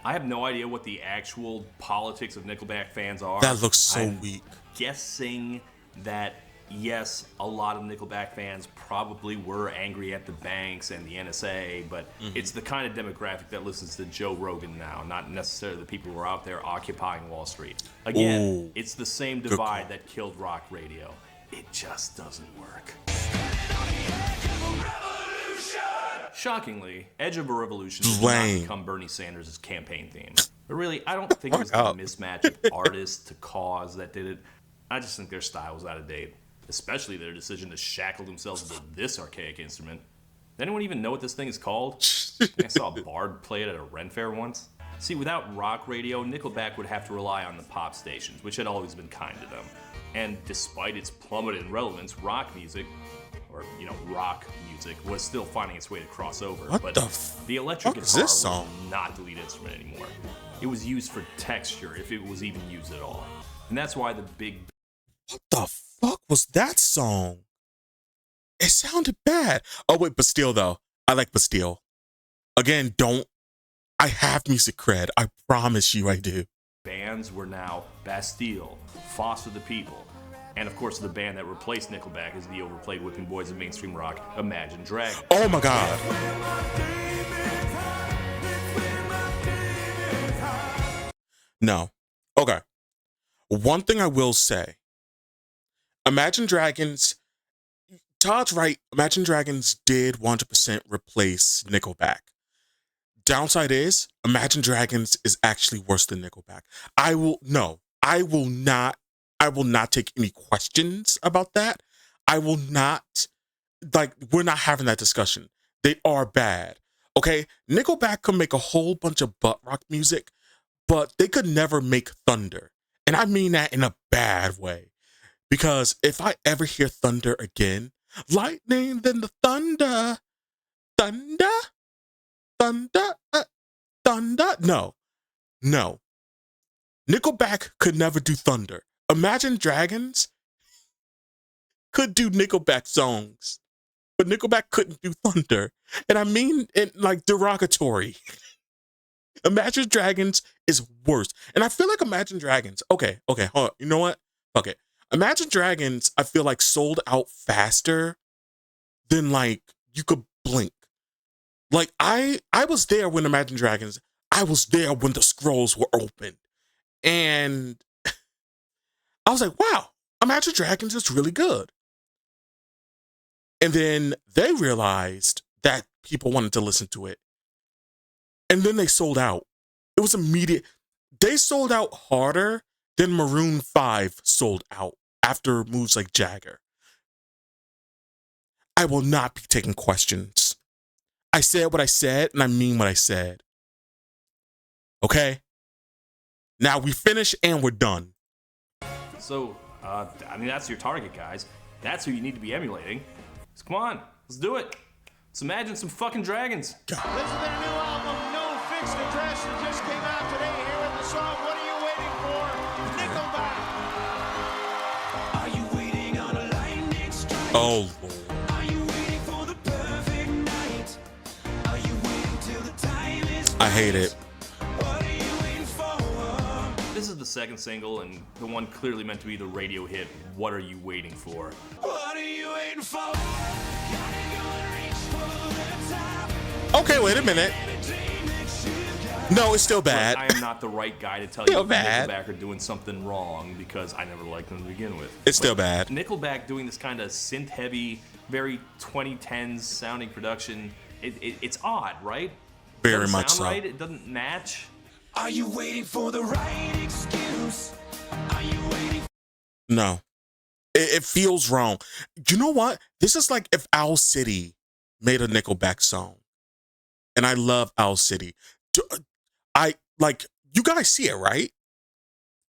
I have no idea what the actual politics of Nickelback fans are. That looks so I'm weak. Guessing that, yes, a lot of Nickelback fans probably were angry at the banks and the NSA, but it's the kind of demographic that listens to Joe Rogan now, not necessarily the people who are out there occupying Wall Street. Again, Ooh. it's the same divide that killed rock radio. It just doesn't work. Shockingly, Edge of a Revolution did not Lame. become Bernie Sanders' campaign theme. But really, I don't think it was the mismatch of artists to cause that did it. I just think their style was out of date, especially their decision to shackle themselves to this archaic instrument. Does anyone even know what this thing is called? I saw a bard play it at a Ren Fair once. See, without rock radio, Nickelback would have to rely on the pop stations, which had always been kind to them. And despite its plummeted relevance, rock music, or, you know, rock music, was still finding its way to cross over. What but the electric fuck is guitar this was song? not the lead instrument anymore. It was used for texture, if it was even used at all. And that's why the big... What the fuck was that song? It sounded bad. Oh wait, Bastille though. I like Bastille. Again, I have music cred. I promise you I do. bands were now Bastille, Foster the People, and of course the band that replaced Nickelback as the overplayed whipping boys of mainstream rock, Imagine Dragons. Oh my god. No. Okay. One thing I will say. Imagine Dragons, Todd's right. Imagine Dragons did 100% replace Nickelback. Downside is, Imagine Dragons is actually worse than Nickelback. I will not take any questions about that. I will not, we're not having that discussion. They are bad. Okay? Nickelback could make a whole bunch of butt rock music, but they could never make thunder. And I mean that in a bad way. Because if I ever hear thunder again, lightning, then the thunder, no. Nickelback could never do thunder. Imagine Dragons could do Nickelback songs, but Nickelback couldn't do thunder. And I mean it like derogatory. Imagine Dragons is worse. And I feel like Imagine Dragons, okay, hold on. You know what? Fuck it. Imagine Dragons, I feel like sold out faster than like you could blink. Like I was there when Imagine Dragons, I was there when the scrolls were open. And I was like, wow, Imagine Dragons is really good. And then they realized that people wanted to listen to it. And then they sold out. It was immediate. They sold out harder than Maroon 5 sold out after moves like Jagger. I will not be taking questions. I said what I said, and I mean what I said. Okay? Now we finish and we're done. So, I mean, that's your target, guys. That's who you need to be emulating. So come on, let's do it. Let's imagine some fucking dragons. Listen to their new album, No Fixed Address, that just came out today. Here with the song, What Are You Waiting For? Nickelback. Are you waiting on a lightning strike? Oh, Lord. Are you waiting for the perfect night? Are you waiting till the time is I hate it. What are you waiting for? This is the second single and the one clearly meant to be the radio hit, What Are You Waiting For? What are you waiting for? Gotta go and reach for the top. Okay, wait a minute. No, it's still bad. Look, I am not the right guy to tell you Still if bad. Nickelback are doing something wrong because I never liked them to begin with. It's still bad. Nickelback doing this kind of synth-heavy, very 2010s sounding production. It's odd, right? Very Doesn't much sound so. right. It doesn't match. Are you waiting for the right excuse? Are you waiting? No, it feels wrong. You know what? This is like if Owl City made a Nickelback song, and I love Owl City. I like, you guys see it, right?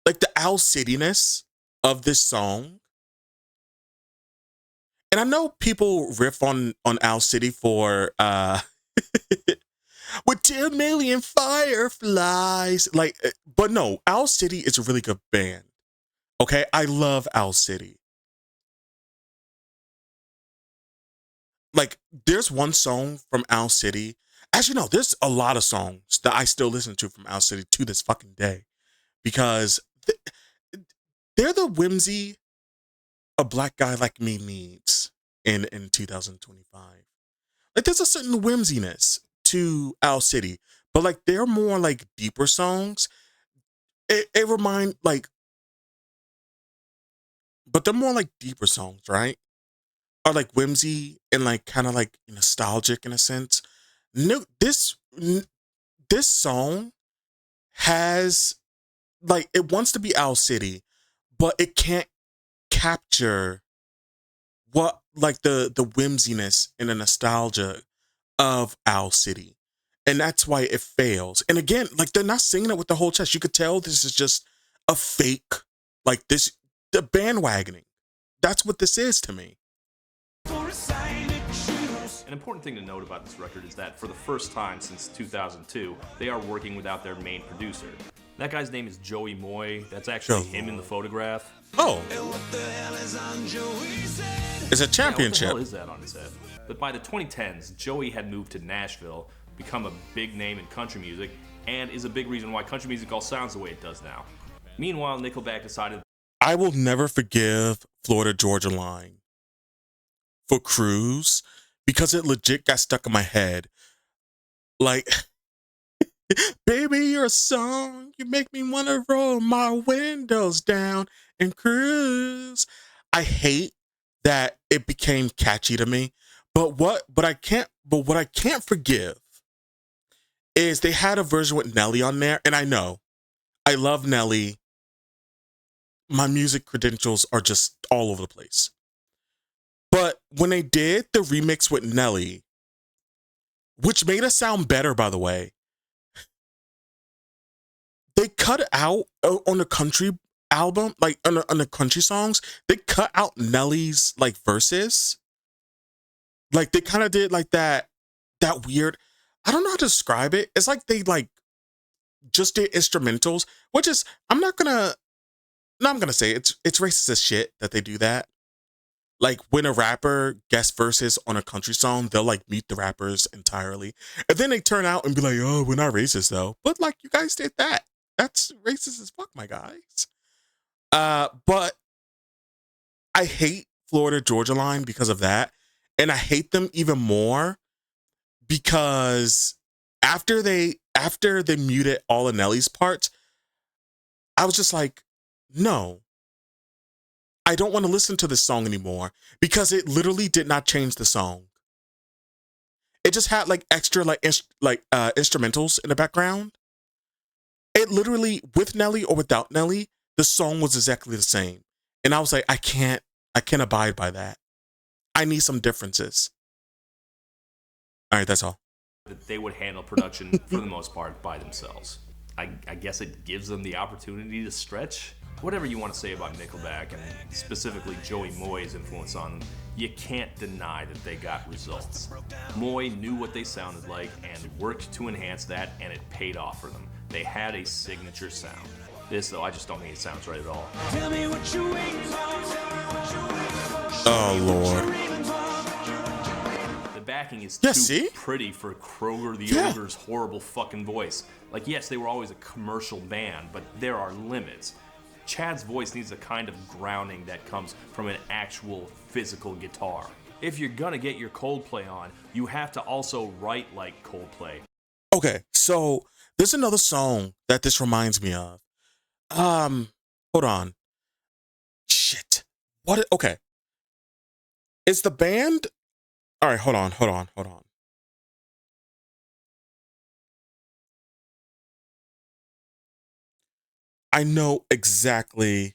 Like the Owl City-ness of this song. And I know people riff on Owl City for with 10 million fireflies. Like, but no, Owl City is a really good band. Okay, I love Owl City. Like, there's one song from Owl City. As you know, there's a lot of songs that I still listen to from Owl City to this fucking day. Because they're the whimsy a black guy like me needs in 2025. Like, there's a certain whimsiness to Owl City, but like they're more like deeper songs. It remind like, but they're more like deeper songs, right? Or like whimsy and like kind of like nostalgic in a sense. No, this song has like, it wants to be Owl City, but it can't capture what like the whimsiness and the nostalgia of Owl City. And that's why it fails. And again, like, they're not singing it with the whole chest. You could tell this is just a fake, like this, the bandwagoning. That's what this is to me. An important thing to note about this record is that for the first time since 2002, they are working without their main producer. That guy's name is Joey Moy. That's actually him in the photograph. Oh. It's a championship. Yeah, what the hell is that on his head? But by the 2010s, Joey had moved to Nashville, become a big name in country music, and is a big reason why country music all sounds the way it does now. Meanwhile, Nickelback decided... I will never forgive Florida Georgia Line for Cruise because it legit got stuck in my head. Like, baby, you're a song. You make me want to roll my windows down and cruise. I hate that it became catchy to me. But what I can't forgive is they had a version with Nelly on there. And I know, I love Nelly. My music credentials are just all over the place. But when they did the remix with Nelly, which made it sound better, by the way, they cut out on the country album, like on the country songs, they cut out Nelly's like verses. Like, they kind of did like that weird, I don't know how to describe it. It's like they like just did instrumentals, which is, I'm gonna say it's racist as shit that they do that. Like, when a rapper guest verses on a country song, they'll like mute the rappers entirely. And then they turn out and be like, oh, we're not racist though. But like, you guys did that. That's racist as fuck, my guys. But I hate Florida Georgia Line because of that. And I hate them even more because after they muted all of Nelly's parts, I was just like, no, I don't want to listen to this song anymore because it literally did not change the song. It just had like extra instrumentals in the background. It literally, with Nelly or without Nelly, the song was exactly the same. And I was like, I can't abide by that. I need some differences. All right, that's all. That they would handle production for the most part by themselves. I guess it gives them the opportunity to stretch. Whatever you want to say about Nickelback, and specifically Joey Moy's influence on them, you can't deny that they got results. Moy knew what they sounded like and worked to enhance that, and it paid off for them. They had a signature sound. This, though, I just don't think it sounds right at all. Tell me what you waiting for. Oh, Lord. The backing is Yeah, too see? pretty for Kroeger the Yeah. Ogre's horrible fucking voice. Like, yes, they were always a commercial band, but there are limits. Chad's voice needs the kind of grounding that comes from an actual physical guitar. If you're gonna get your Coldplay on, you have to also write like Coldplay. Okay, so there's another song that this reminds me of. Hold on. Shit. What? Okay. Is the band? All right, hold on. I know exactly.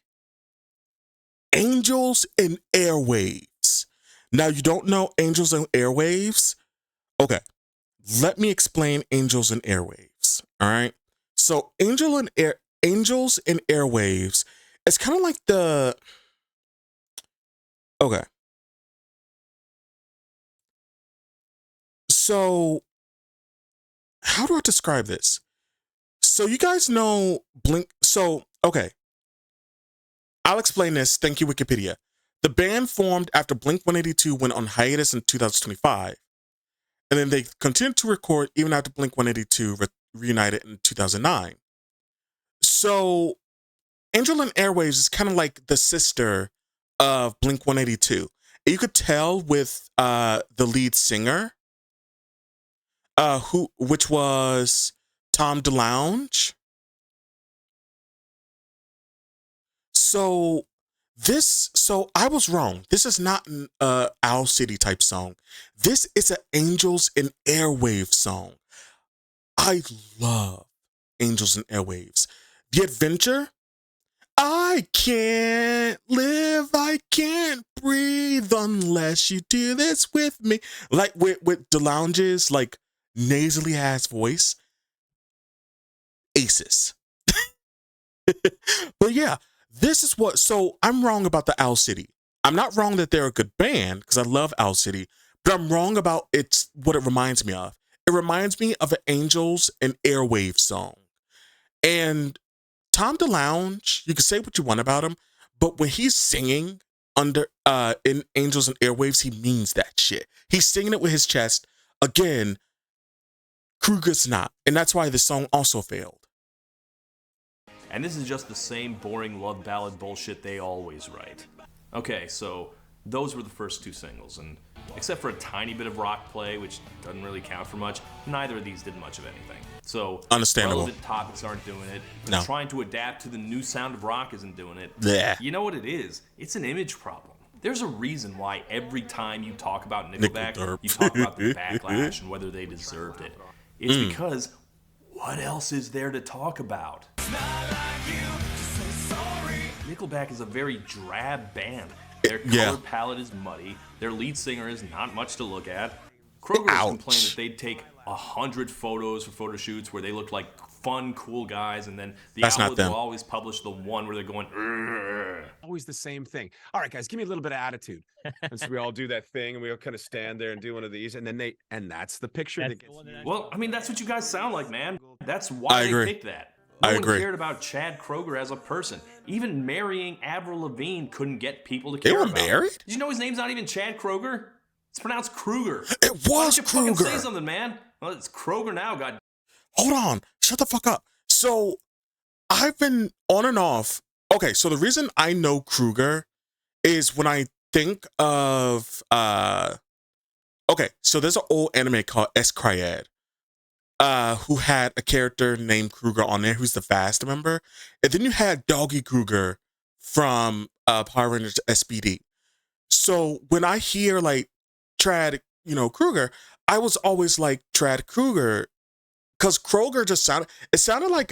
Angels and Airwaves. Now, you don't know Angels and Airwaves? Okay, let me explain Angels and Airwaves. All right. So Angels and Airwaves, it's kind of like the. Okay. So, how do I describe this? So, you guys know Blink. So, okay. I'll explain this. Thank you, Wikipedia. The band formed after Blink-182 went on hiatus in 2025. And then they continued to record even after Blink-182 reunited in 2009. So, Angel and Airwaves is kind of like the sister of Blink-182. You could tell with the lead singer, which was Tom DeLonge. So I was wrong. This is not an Owl City type song. This is an Angels and Airwaves song. I love Angels and Airwaves. The Adventure. I can't live, I can't breathe unless you do this with me. Like with DeLonge's like nasally ass voice. Aces. But yeah, this is what, so I'm wrong about the Owl City. I'm not wrong that they're a good band because I love Owl City, but I'm wrong about what it reminds me of. It reminds me of an Angels and Airwaves song. And Tom DeLonge, you can say what you want about him, but when he's singing in Angels and Airwaves, he means that shit. He's singing it with his chest. Again, Kroeger's not, and that's why the song also failed. And this is just the same boring love ballad bullshit they always write. Okay, so those were the first two singles, and except for a tiny bit of rock play, which doesn't really count for much, neither of these did much of anything. So understandable. Relevant topics aren't doing it. No. Trying to adapt to the new sound of rock isn't doing it. Blech. You know what it is? It's an image problem. There's a reason why every time you talk about Nickelback, you talk about the backlash and whether they deserved it. It's because what else is there to talk about? Nickelback is a very drab band. Their color palette is muddy. Their lead singer is not much to look at. Kroeger has complained that they'd take 100 photos for photo shoots where they looked like fun, cool guys, and then the outlets will always publish the one where they're going, "Urgh." Always the same thing. All right, guys, give me a little bit of attitude. And so we all do that thing, and we all kind of stand there and do one of these, and then that's the picture that gets. Well, I mean, that's what you guys sound like, man. That's why they picked that. No one cared about Chad Kroeger as a person. Even marrying Avril Lavigne couldn't get people to care about. They were married? Did you know his name's not even Chad Kroeger? It's pronounced Kroeger. It was Kroeger. Fucking say something, man. Well, it's Kroeger now, god. Hold on. Shut the fuck up. So, I've been on and off. Okay, so the reason I know Kroeger is when I think of okay, so there's an old anime called S-Cryad, who had a character named Kroeger on there who's the Fast member. And then you had Doggy Kroeger from Power Rangers SPD. So when I hear like Trad, Kroeger, I was always like Trad Kroeger, because Kroeger just sounded like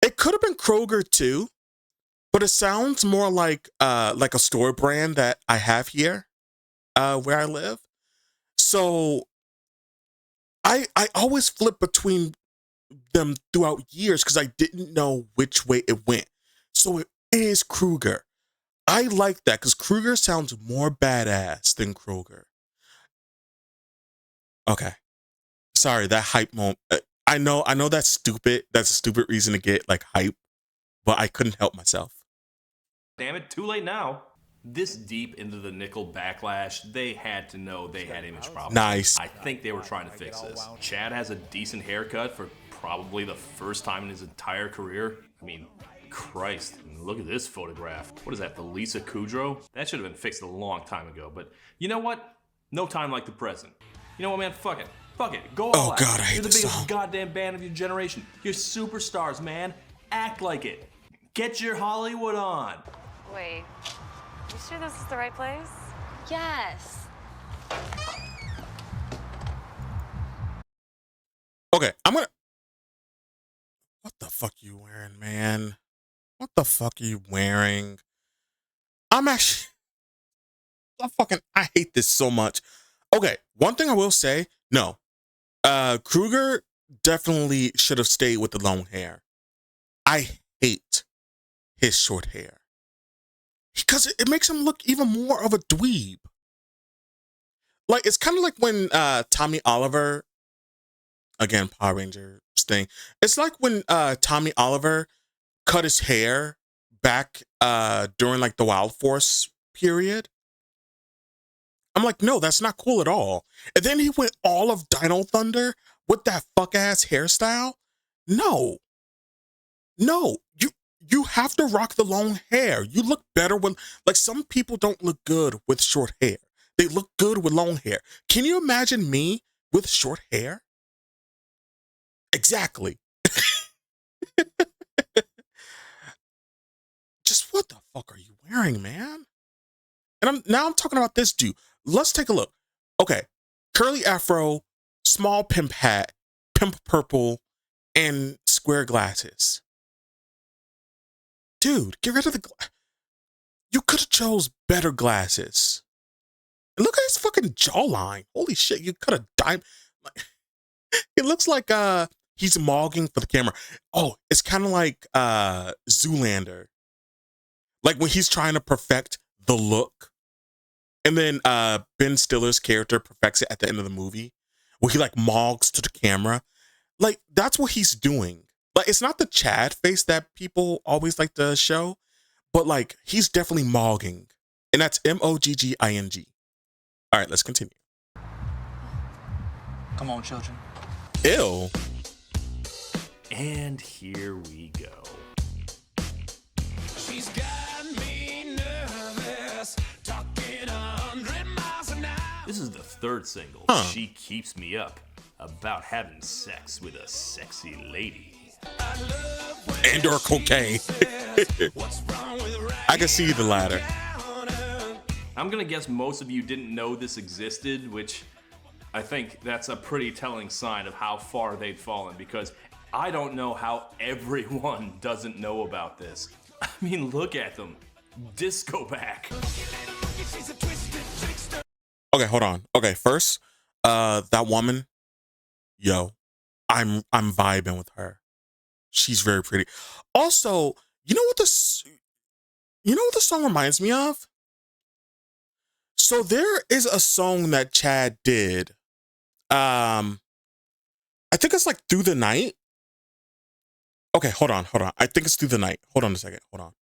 it could have been Kroeger too, but it sounds more like a store brand that I have here where I live. So I always flip between them throughout years because I didn't know which way it went. So it is Kroeger. I like that because Kroeger sounds more badass than Kroeger. Okay. Sorry, that hype moment. I know that's stupid. That's a stupid reason to get like hype, but I couldn't help myself. Damn it, too late now. This deep into the Nickel backlash, they had to know they had image problems. Nice. I think they were trying to fix this. Chad has a decent haircut for probably the first time in his entire career. I mean, Christ, look at this photograph. What is that, the Lisa Kudrow? That should have been fixed a long time ago, but you know what? No time like the present. You know what, man? Fuck it. Fuck it. Go all out. God, I hate You're the this biggest song. goddamn band of your generation. You're superstars, man. Act like it. Get your Hollywood on. Wait, You sure this is the right place? Yes. Okay, I'm gonna. What the fuck you wearing, man? What the fuck are you wearing? I'm actually. I hate this so much. Okay, one thing I will say, no. Kroeger definitely should have stayed with the long hair. I hate his short hair. Because it makes him look even more of a dweeb. Like, it's kind of like when Tommy Oliver, again, Power Rangers thing. It's like when Tommy Oliver cut his hair back during like the Wild Force period. I'm like, no, that's not cool at all. And then he went all of Dino Thunder with that fuck ass hairstyle. No, you have to rock the long hair. You look better with, like, some people don't look good with short hair. They look good with long hair. Can you imagine me with short hair? Exactly. Just what the fuck are you wearing, man? And I'm talking about this dude. Let's take a look. Okay, curly afro, small pimp hat, pimp purple, and square glasses. Dude, get rid of the. You could have chose better glasses. And look at his fucking jawline. Holy shit, you could have died. It looks like he's mogging for the camera. Oh, it's kind of like Zoolander. Like when he's trying to perfect the look. And then Ben Stiller's character perfects it at the end of the movie, where he like mogs to the camera. Like, that's what he's doing. Like, it's not the Chad face that people always like to show, but like, he's definitely mogging. And that's mogging. All right, let's continue. Come on, children. Ew. And here we go. She's got me nervous, talking 100 miles an hour. This is the third single, She Keeps Me Up, about having sex with a sexy lady. And or cocaine. I can see the latter. I'm gonna guess most of you didn't know this existed, which I think that's a pretty telling sign of how far they've fallen, because I don't know how everyone doesn't know about this. I mean, look at them. Disco back. Okay, hold on. Okay, first, that woman, yo, I'm vibing with her. She's very pretty. Also, you know what the song reminds me of? So there is a song that Chad did. I think it's like Through the Night. Okay, hold on. I think it's Through the Night. Hold on a second. Hold on.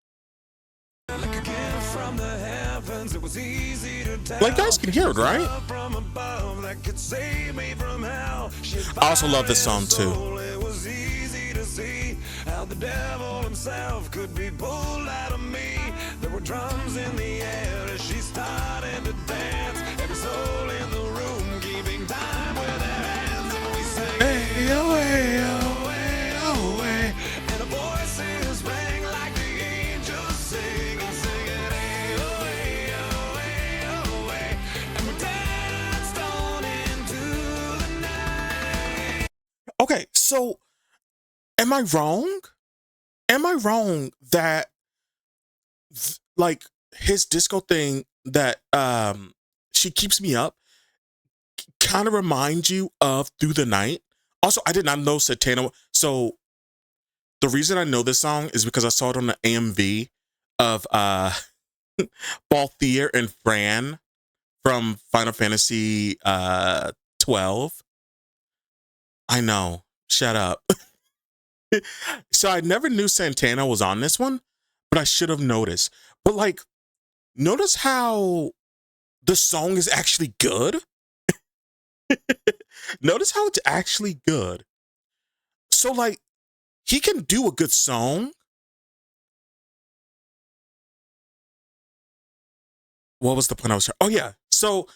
Like, guys can hear it, right? I also love this song too. How the devil himself could be pulled out of me. There were drums in the air as she started to dance. Every soul in the room keeping time with their hands. And we sang, hey, oh, hey, oh, hey, oh, hey. And the voices rang like the angels sing and singing, hey, oh, hey, oh, hey, oh, hey. And we danced on into the night. Okay, so am I wrong? Am I wrong that like his disco thing that She Keeps Me Up kind of reminds you of Through the Night? Also, I did not know Santana. So the reason I know this song is because I saw it on the AMV of Balthier and Fran from Final Fantasy 12. I know. Shut up. So I never knew Santana was on this one, but I should have noticed. But like, notice how the song is actually good. Notice how it's actually good. So like, he can do a good song. What was the point I was trying? Oh yeah. So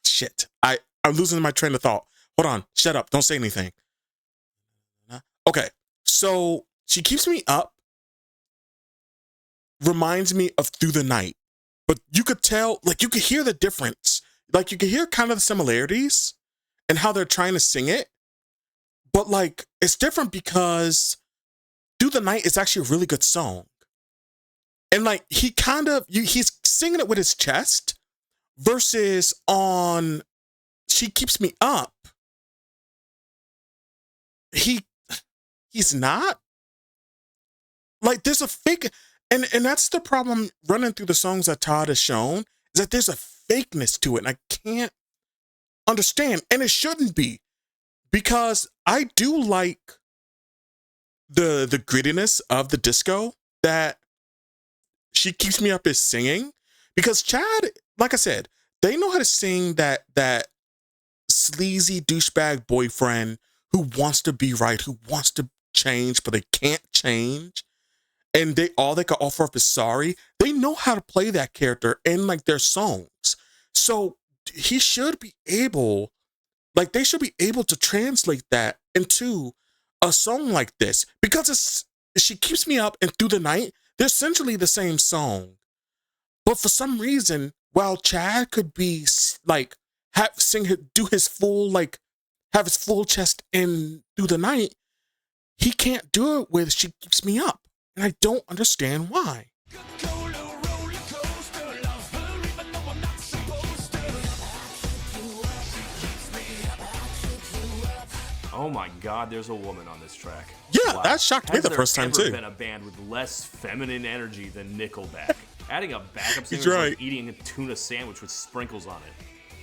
shit. I'm losing my train of thought. Hold on. Shut up. Don't say anything. Okay, so She Keeps Me Up reminds me of Through the Night, but you could tell, like you could hear the difference. Like you could hear kind of the similarities and how they're trying to sing it. But like, it's different because Through the Night is actually a really good song. And like, he's singing it with his chest versus on She Keeps Me Up. He's not. Like, there's a fake, and that's the problem running through the songs that Todd has shown, is that there's a fakeness to it, and I can't understand, and it shouldn't be, because I do like the grittiness of the disco that She Keeps Me Up is singing, because Chad, like I said, they know how to sing that sleazy douchebag boyfriend who wants to be right, who wants to change, but they can't change. And all they can offer up is sorry. They know how to play that character in like their songs. So he should be able, like they should be able to translate that into a song like this, because She Keeps Me Up and Through the Night, they're essentially the same song. But for some reason, while Chad could be like have his full chest in Through the Night, he can't do it with She Keeps Me Up. And I don't understand why. Oh my God, there's a woman on this track. Yeah, that shocked me the first time too. Has there ever been a band with less feminine energy than Nickelback? Adding a backup singer is right. like eating a tuna sandwich with sprinkles on it.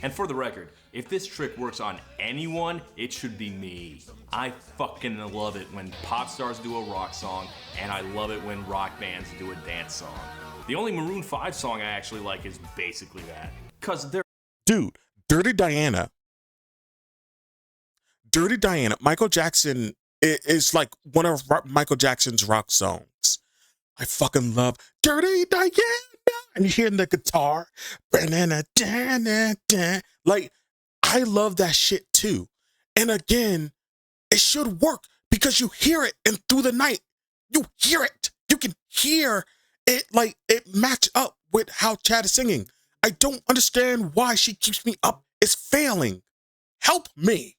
And for the record, if this trick works on anyone, it should be me. I fucking love it when pop stars do a rock song, and I love it when rock bands do a dance song. The only Maroon 5 song I actually like is basically that. Cause they're... Dude, Dirty Diana, Michael Jackson is like one of Michael Jackson's rock songs. I fucking love Dirty Diana. And you hear the guitar. Like, I love that shit too. And again, it should work because you hear it and Through the Night. You hear it. You can hear it, like it match up with how Chad is singing. I don't understand why She Keeps Me Up is failing. Help me.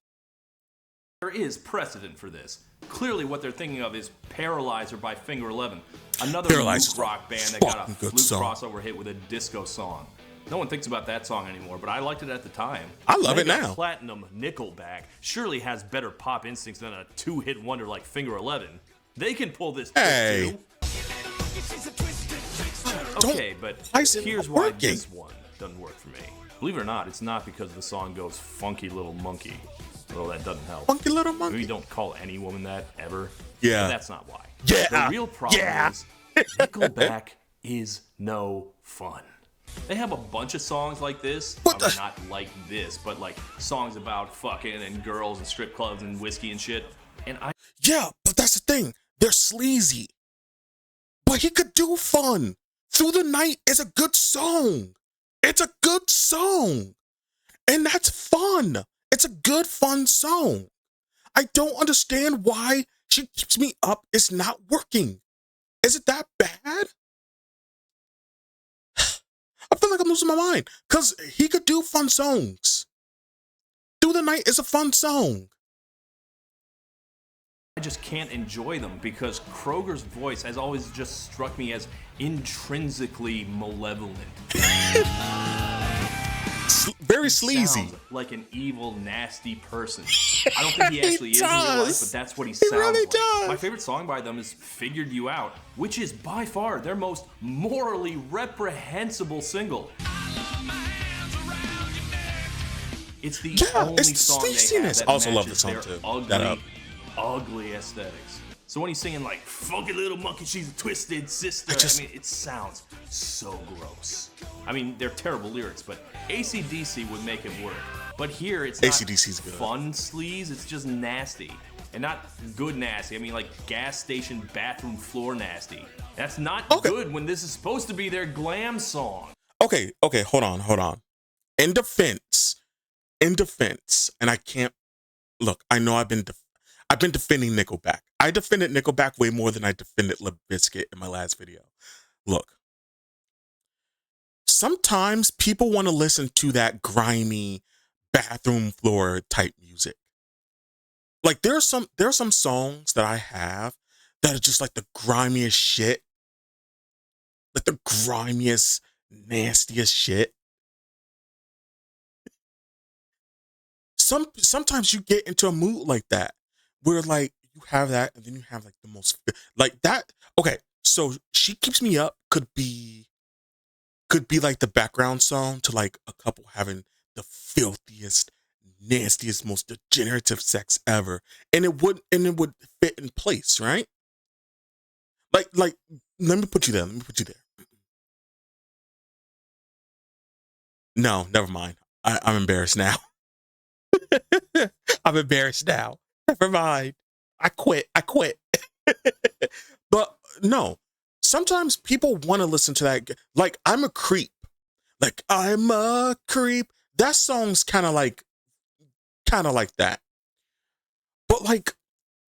There is precedent for this. Clearly what they're thinking of is Paralyzer by Finger 11, another Luke rock band that got a fluke crossover hit with a disco song. No one thinks about that song anymore, but I liked it at the time. I love it now. Platinum Nickelback surely has better pop instincts than a two-hit wonder like Finger 11. They can pull this too. Okay, but here's why this one doesn't work for me. Believe it or not, it's not because the song goes funky little monkey. Well, that doesn't help. Funky little monkey. We don't call any woman that ever. Yeah. But that's not why. Yeah. The real problem is Nickelback is no fun. They have a bunch of songs like this. Not like this, but like songs about fucking and girls and strip clubs and whiskey and shit. Yeah, but that's the thing. They're sleazy. But he could do fun. Through the Night is a good song. It's a good song. And that's fun. It's a good, fun song. I don't understand why She Keeps Me Up is not working. Is it that bad? I feel like I'm losing my mind because he could do fun songs. Through the Night is a fun song. I just can't enjoy them because Kroeger's voice has always just struck me as intrinsically malevolent. Very sleazy. Sounds like an evil, nasty person. I don't think he actually is in real life, but that's what he sounds really like. does. My favorite song by them is Figured You Out, which is by far their most morally reprehensible single. It's the only song they have that also love the matches song their too. ugly aesthetics. So when he's singing like, funky little monkey, she's a twisted sister, I mean, it sounds so gross. I mean, they're terrible lyrics, but AC/DC would make it work. But here, it's not AC/DC's good. Fun sleaze, it's just nasty. And not good nasty, I mean like gas station bathroom floor nasty. That's not good when this is supposed to be their glam song. Okay, hold on. In defense, and I can't, look, I know I've been defending Nickelback. I defended Nickelback way more than I defended Limp Bizkit in my last video. Look, sometimes people want to listen to that grimy bathroom floor type music. Like there are some songs that I have that are just like the grimiest shit. Like the grimiest, nastiest shit. Sometimes you get into a mood like that where like you have that and then you have like the most like that. Okay, so She Keeps Me Up could be like the background song to like a couple having the filthiest, nastiest, most degenerative sex ever, and it would fit in place, right? Like let me put you there. No, never mind. I'm embarrassed now. I'm embarrassed now. Never mind. I quit. But no, sometimes people want to listen to that. Like, I'm a creep. Like, I'm a creep. That song's kind of like that. But like,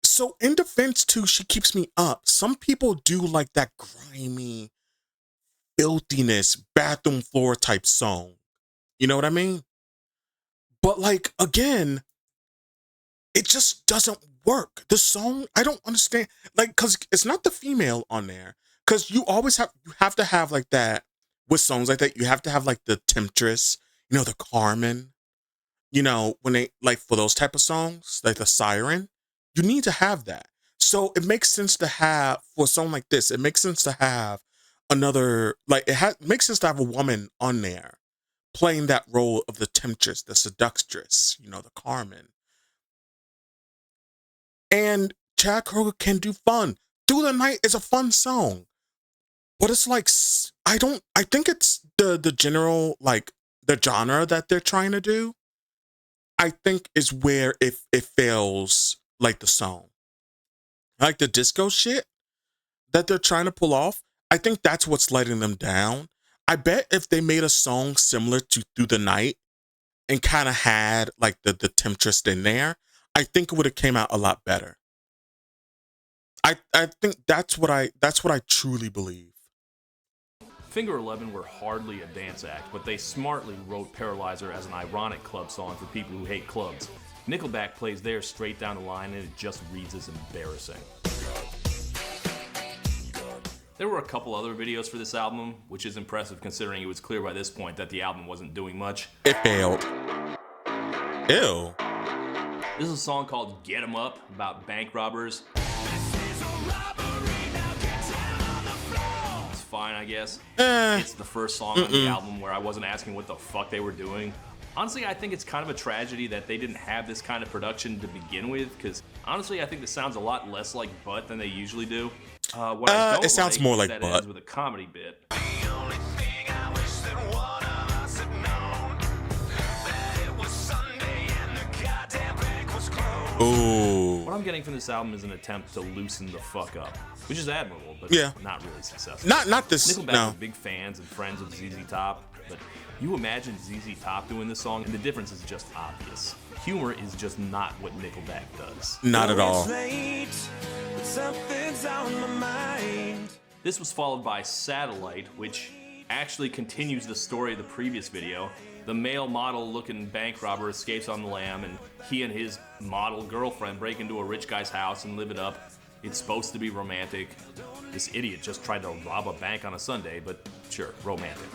so in defense to She Keeps Me Up, some people do like that grimy, filthiness, bathroom floor type song. You know what I mean? But like, again, it just doesn't work. The song, I don't understand. Like, cause it's not the female on there. Cause you have to have like that with songs like that. You have to have like the temptress, the Carmen, when they like for those type of songs, like the siren, you need to have that. So it makes sense to have for a song like this. It makes sense to have another, like makes sense to have a woman on there playing that role of the temptress, the seductress, the Carmen. And Chad Kroeger can do fun. Through the Night is a fun song. But it's like, I think it's the general, like, the genre that they're trying to do, I think is where it fails, like the song. Like the disco shit that they're trying to pull off, I think that's what's letting them down. I bet if they made a song similar to Through the Night and kind of had like the temptress in there, I think it would have came out a lot better. I think that's what I truly believe. Finger 11 were hardly a dance act, but they smartly wrote Paralyzer as an ironic club song for people who hate clubs. Nickelback plays theirs straight down the line and it just reads as embarrassing. There were a couple other videos for this album, which is impressive considering it was clear by this point that the album wasn't doing much. It failed. Ew. This is a song called Get 'Em Up about bank robbers. It's fine, I guess. It's the first song on the album where I wasn't asking what the fuck they were doing. Honestly, I think it's kind of a tragedy that they didn't have this kind of production to begin with, because honestly, I think this sounds a lot less like Butt than they usually do. What I don't it sounds more like that Butt. ends with a comedy bit. Ooh. What I'm getting from this album is an attempt to loosen the fuck up, which is admirable, but not really successful. Not this. Nickelback No. are big fans and friends of ZZ Top, but you imagine ZZ Top doing this song, and the difference is just obvious. Humor is just not what Nickelback does. Not at all. This was followed by Satellite, which actually continues the story of the previous video. The male model-looking bank robber escapes on the lam, and he and his model girlfriend break into a rich guy's house and live it up. It's supposed to be romantic. This idiot just tried to rob a bank on a Sunday, but sure, romantic.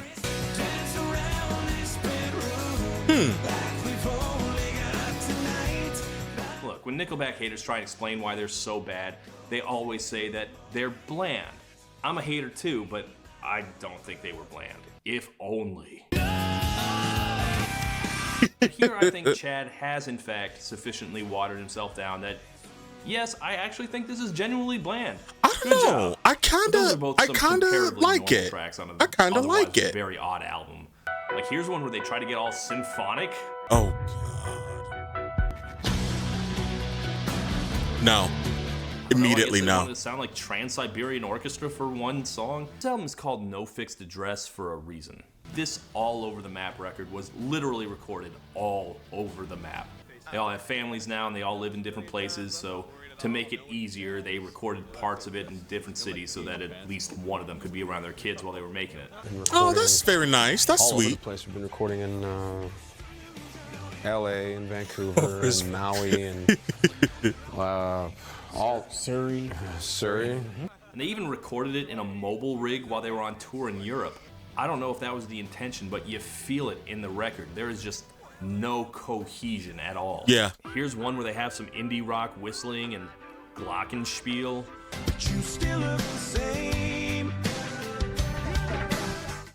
Look, when Nickelback haters try to explain why they're so bad, they always say that they're bland. I'm a hater too, but I don't think they were bland. If only. Here I think Chad has in fact sufficiently watered himself down that, yes, I actually think this is genuinely bland. I don't know. I kind of like it. I kind of like it. Very odd album. Like here's one where they try to get all symphonic. Oh God. No. Immediately no. It sound like Trans-Siberian Orchestra for one song. This album is called No Fixed Address for a reason. This all over the map record was literally recorded all over the map. They all have families now and they all live in different places, so to make it easier, they recorded parts of it in different cities so that at least one of them could be around their kids while they were making it. Oh, that's very nice. That's all over the sweet. place. We've been recording in L.A. and Vancouver and Maui and all Surrey. And they even recorded it in a mobile rig while they were on tour in Europe. I don't know if that was the intention, but you feel it in the record. There is just no cohesion at all. Yeah. Here's one where they have some indie rock whistling and glockenspiel. You still look the same.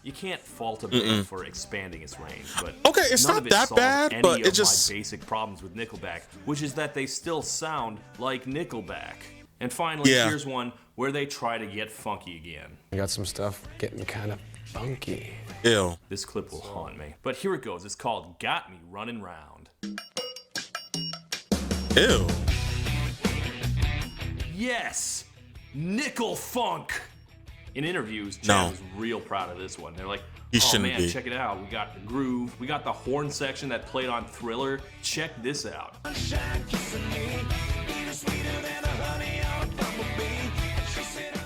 You can't fault a band for expanding its range, but Okay, it's none not of it that solves bad, any but of it just my basic problems with Nickelback, which is that they still sound like Nickelback. And finally, Yeah. here's one where they try to get funky again. I got some stuff getting kind of funky. Ew. This clip will haunt me. But here it goes. It's called Got Me Running Round. Ew. Yes! Nickel Funk! In interviews, Chad No. was real proud of this one. They're like, He oh shouldn't man, be. check it out. We got the groove. We got the horn section that played on Thriller. Check this out.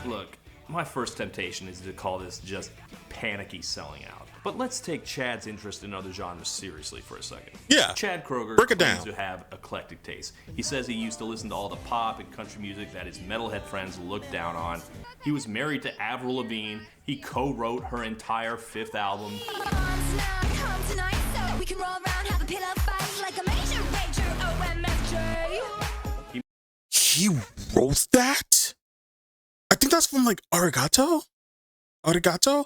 Look, my first temptation is to call this just panicky selling out. But let's take Chad's interest in other genres seriously for a second. Yeah. Chad Kroeger Break it claims down. to have eclectic taste. He says he used to listen to all the pop and country music that his metalhead friends looked down on. He was married to Avril Lavigne. He co-wrote her entire 5th album. He wrote that? I think that's from like Arigato? Arigato?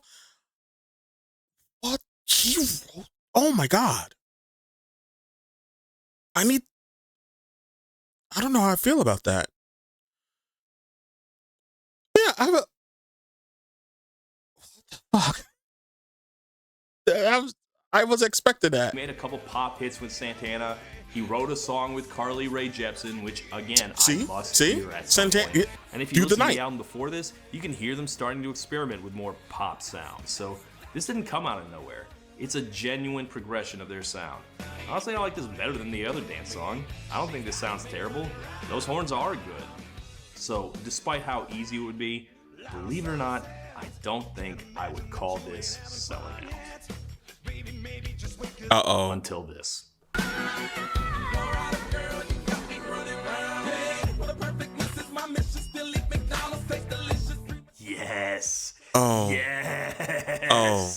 What? He wrote? Oh my god. I don't know how I feel about that. Yeah, what the fuck? I was expecting that. He made a couple pop hits with Santana. He wrote a song with Carly Rae Jepsen, which again I must hear at some Santana, point. yeah, And if Do you the listen to Night. the album before this, you can hear them starting to experiment with more pop sounds. So this didn't come out of nowhere. It's a genuine progression of their sound. Honestly, I like this better than the other dance song. I don't think this sounds terrible. Those horns are good. So despite how easy it would be, believe it or not, I don't think I would call this selling out. Uh-oh. Until this. Yes. Oh. Yes. Oh.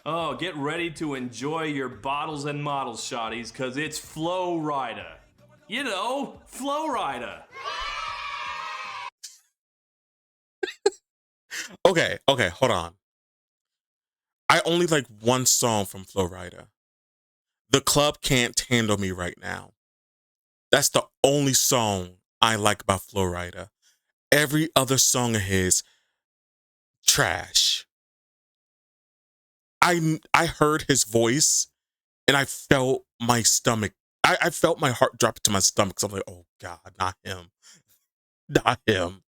Oh, get ready to enjoy your bottles and models, shotties, because it's Flow Rida. You know, Flow Rida. Okay, hold on. I only like one song from Flow Rida. The Club Can't Handle Me Right Now. That's the only song I like about Flow Rida. Every other song of his, trash. I heard his voice and I felt my stomach. I felt my heart drop into my stomach. So I'm like, oh God, not him. Not him.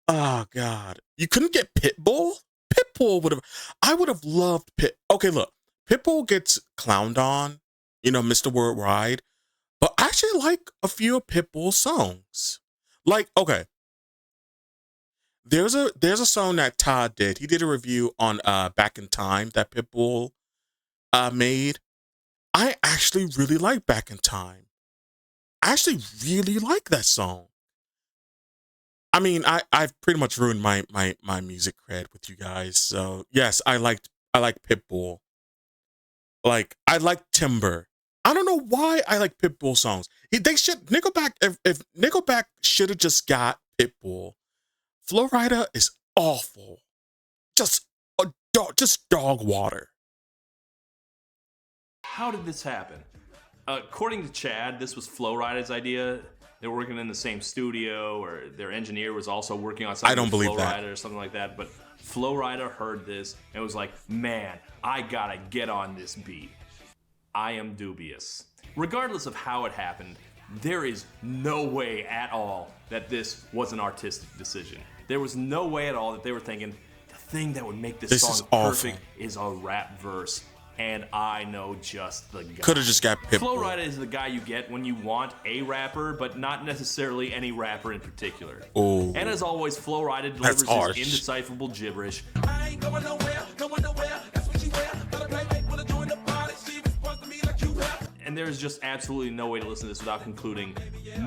Oh God. You couldn't get Pitbull? Pitbull would have, I would have loved Okay, look, Pitbull gets clowned on, you know, Mr. Worldwide, but I actually like a few of Pitbull's songs. Like, okay. There's a song that Todd did. He did a review on Back in Time that Pitbull made. I actually really like Back in Time. I actually really like that song. I mean, I've pretty much ruined my music cred with you guys. So yes, I like Pitbull. Like I like Timber. I don't know why I like Pitbull songs. Nickelback. If Nickelback should have just got Pitbull. Flow Rida is awful. Just dog water. How did this happen? According to Chad, this was Flow Rida's idea. They were working in the same studio, or their engineer was also working on something I don't with believe Flow that. Rida or something like that. But Flow Rida heard this and was like, man, I gotta get on this beat. I am dubious. Regardless of how it happened, there is no way at all that this was an artistic decision. There was no way at all that they were thinking, the thing that would make this This song is awful. perfect is a rap verse. and I know just the guy. Could have just got Pitbull. Flo Rida is the guy you get when you want a rapper, but not necessarily any rapper in particular. Ooh. And as always, Flo Rida delivers his harsh. indecipherable gibberish. I ain't going nowhere, going nowhere. That's what she wear. Got a black wanna join the party. She responds to me like you rap. And there's just absolutely no way to listen to this without concluding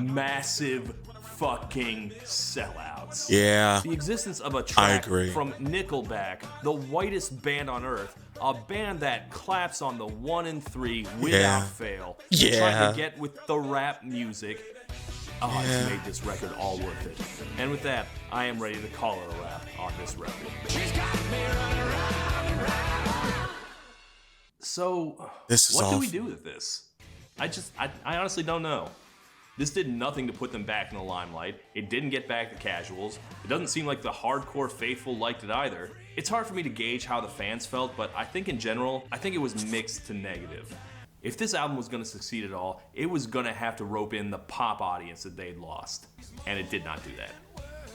massive fucking sellouts. Yeah. The existence of a I track agree. from Nickelback, the whitest band on earth, a band that claps on the 1 and 3 without fail, trying to get with the rap music. Oh, it's made this record all worth it. And with that, I am ready to call it a wrap on this record. So, This is what do we awful. do with this? I honestly don't know. This did nothing to put them back in the limelight. It didn't get back the casuals. It doesn't seem like the hardcore faithful liked it either. It's hard for me to gauge how the fans felt, but I think in general, I think it was mixed to negative. If this album was going to succeed at all, it was going to have to rope in the pop audience that they'd lost. And it did not do that.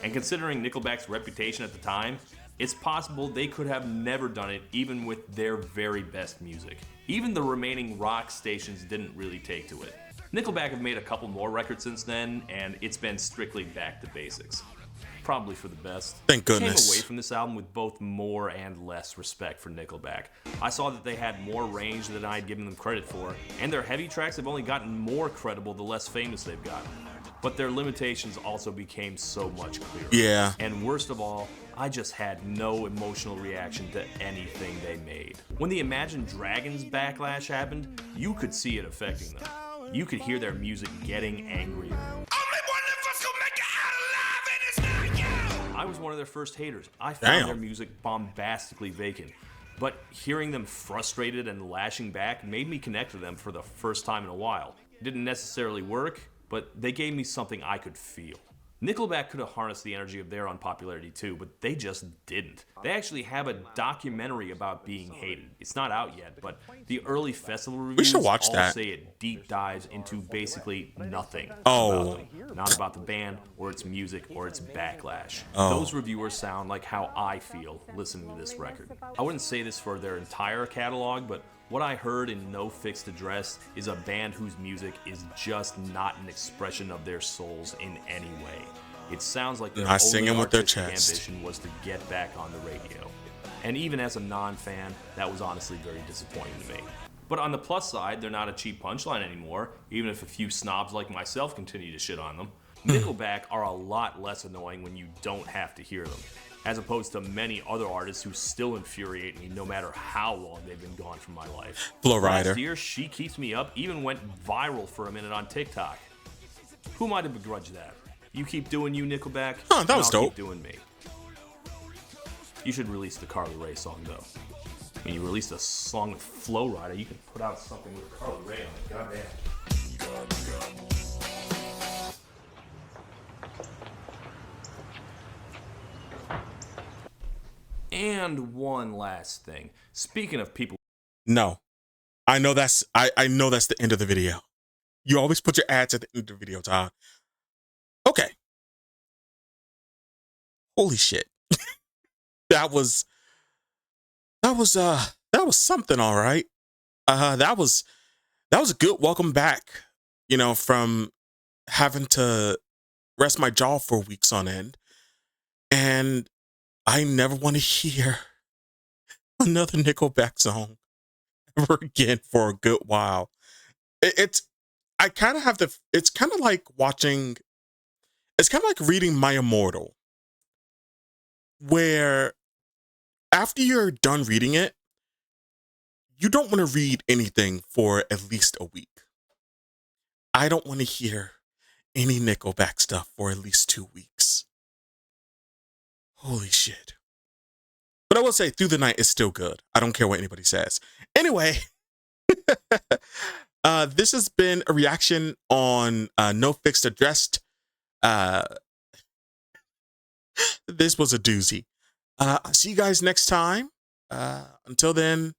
And considering Nickelback's reputation at the time, it's possible they could have never done it even with their very best music. Even the remaining rock stations didn't really take to it. Nickelback have made a couple more records since then, and it's been strictly back to basics. Probably for the best. Thank Came goodness. away from this album with both more and less respect for Nickelback. I saw that they had more range than I'd given them credit for, and their heavy tracks have only gotten more credible the less famous they've gotten. But their limitations also became so much clearer. Yeah. And worst of all, I just had no emotional reaction to anything they made. When the Imagine Dragons backlash happened, you could see it affecting them. You could hear their music getting angrier. Only one of us gonna make it out alive, and it's not you. I was one of their first haters. I found Damn. their music bombastically vacant. But hearing them frustrated and lashing back made me connect with them for the first time in a while. It didn't necessarily work, but they gave me something I could feel. Nickelback could have harnessed the energy of their unpopularity too, but they just didn't. They actually have a documentary about being hated. It's not out yet, but the early festival reviews should watch all that. say it deep dives into basically nothing Oh. about them. Not about the band, or its music, or its backlash. Oh. Those reviewers sound like how I feel listening to this record. I wouldn't say this for their entire catalog, but what I heard in No Fixed Address is a band whose music is just not an expression of their souls in any way. It sounds like their Not only singing with their artistic chest. ambition was to get back on the radio. And even as a non-fan, that was honestly very disappointing to me. But on the plus side, they're not a cheap punchline anymore, even if a few snobs like myself continue to shit on them. Nickelback are a lot less annoying when you don't have to hear them, as opposed to many other artists who still infuriate me no matter how long they've been gone from my life. Flo Last Rida. year, She Keeps Me Up even went viral for a minute on TikTok. Who might have begrudged that? You keep doing you, Nickelback, Huh, that and was I'll dope. keep doing me. You should release the Carly Rae song, though. When you released a song with Flo Rida, you can put out something with Carly Rae on it. Goddamn. And one last thing. Speaking of people, No. I know that's the end of the video. You always put your ads at the end of the video, Todd. Okay. Holy shit. that was something, all right. That was a good welcome back, from having to rest my jaw for weeks on end. And I never want to hear another Nickelback song ever again for a good while. It's kind of like reading My Immortal, where after you're done reading it, you don't want to read anything for at least a week. I don't want to hear any Nickelback stuff for at least 2 weeks. Holy shit. But I will say, Through the Night is still good. I don't care what anybody says. Anyway, this has been a reaction on No Fixed Address. This was a doozy. See you guys next time. Until then,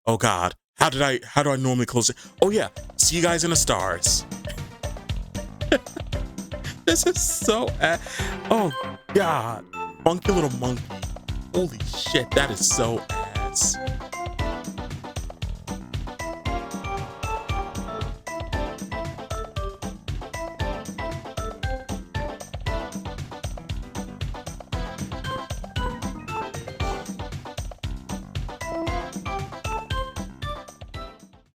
oh God, how do I normally close it? Oh yeah, see you guys in the stars. This is so oh God, funky little monkey. Holy shit, that is so ass.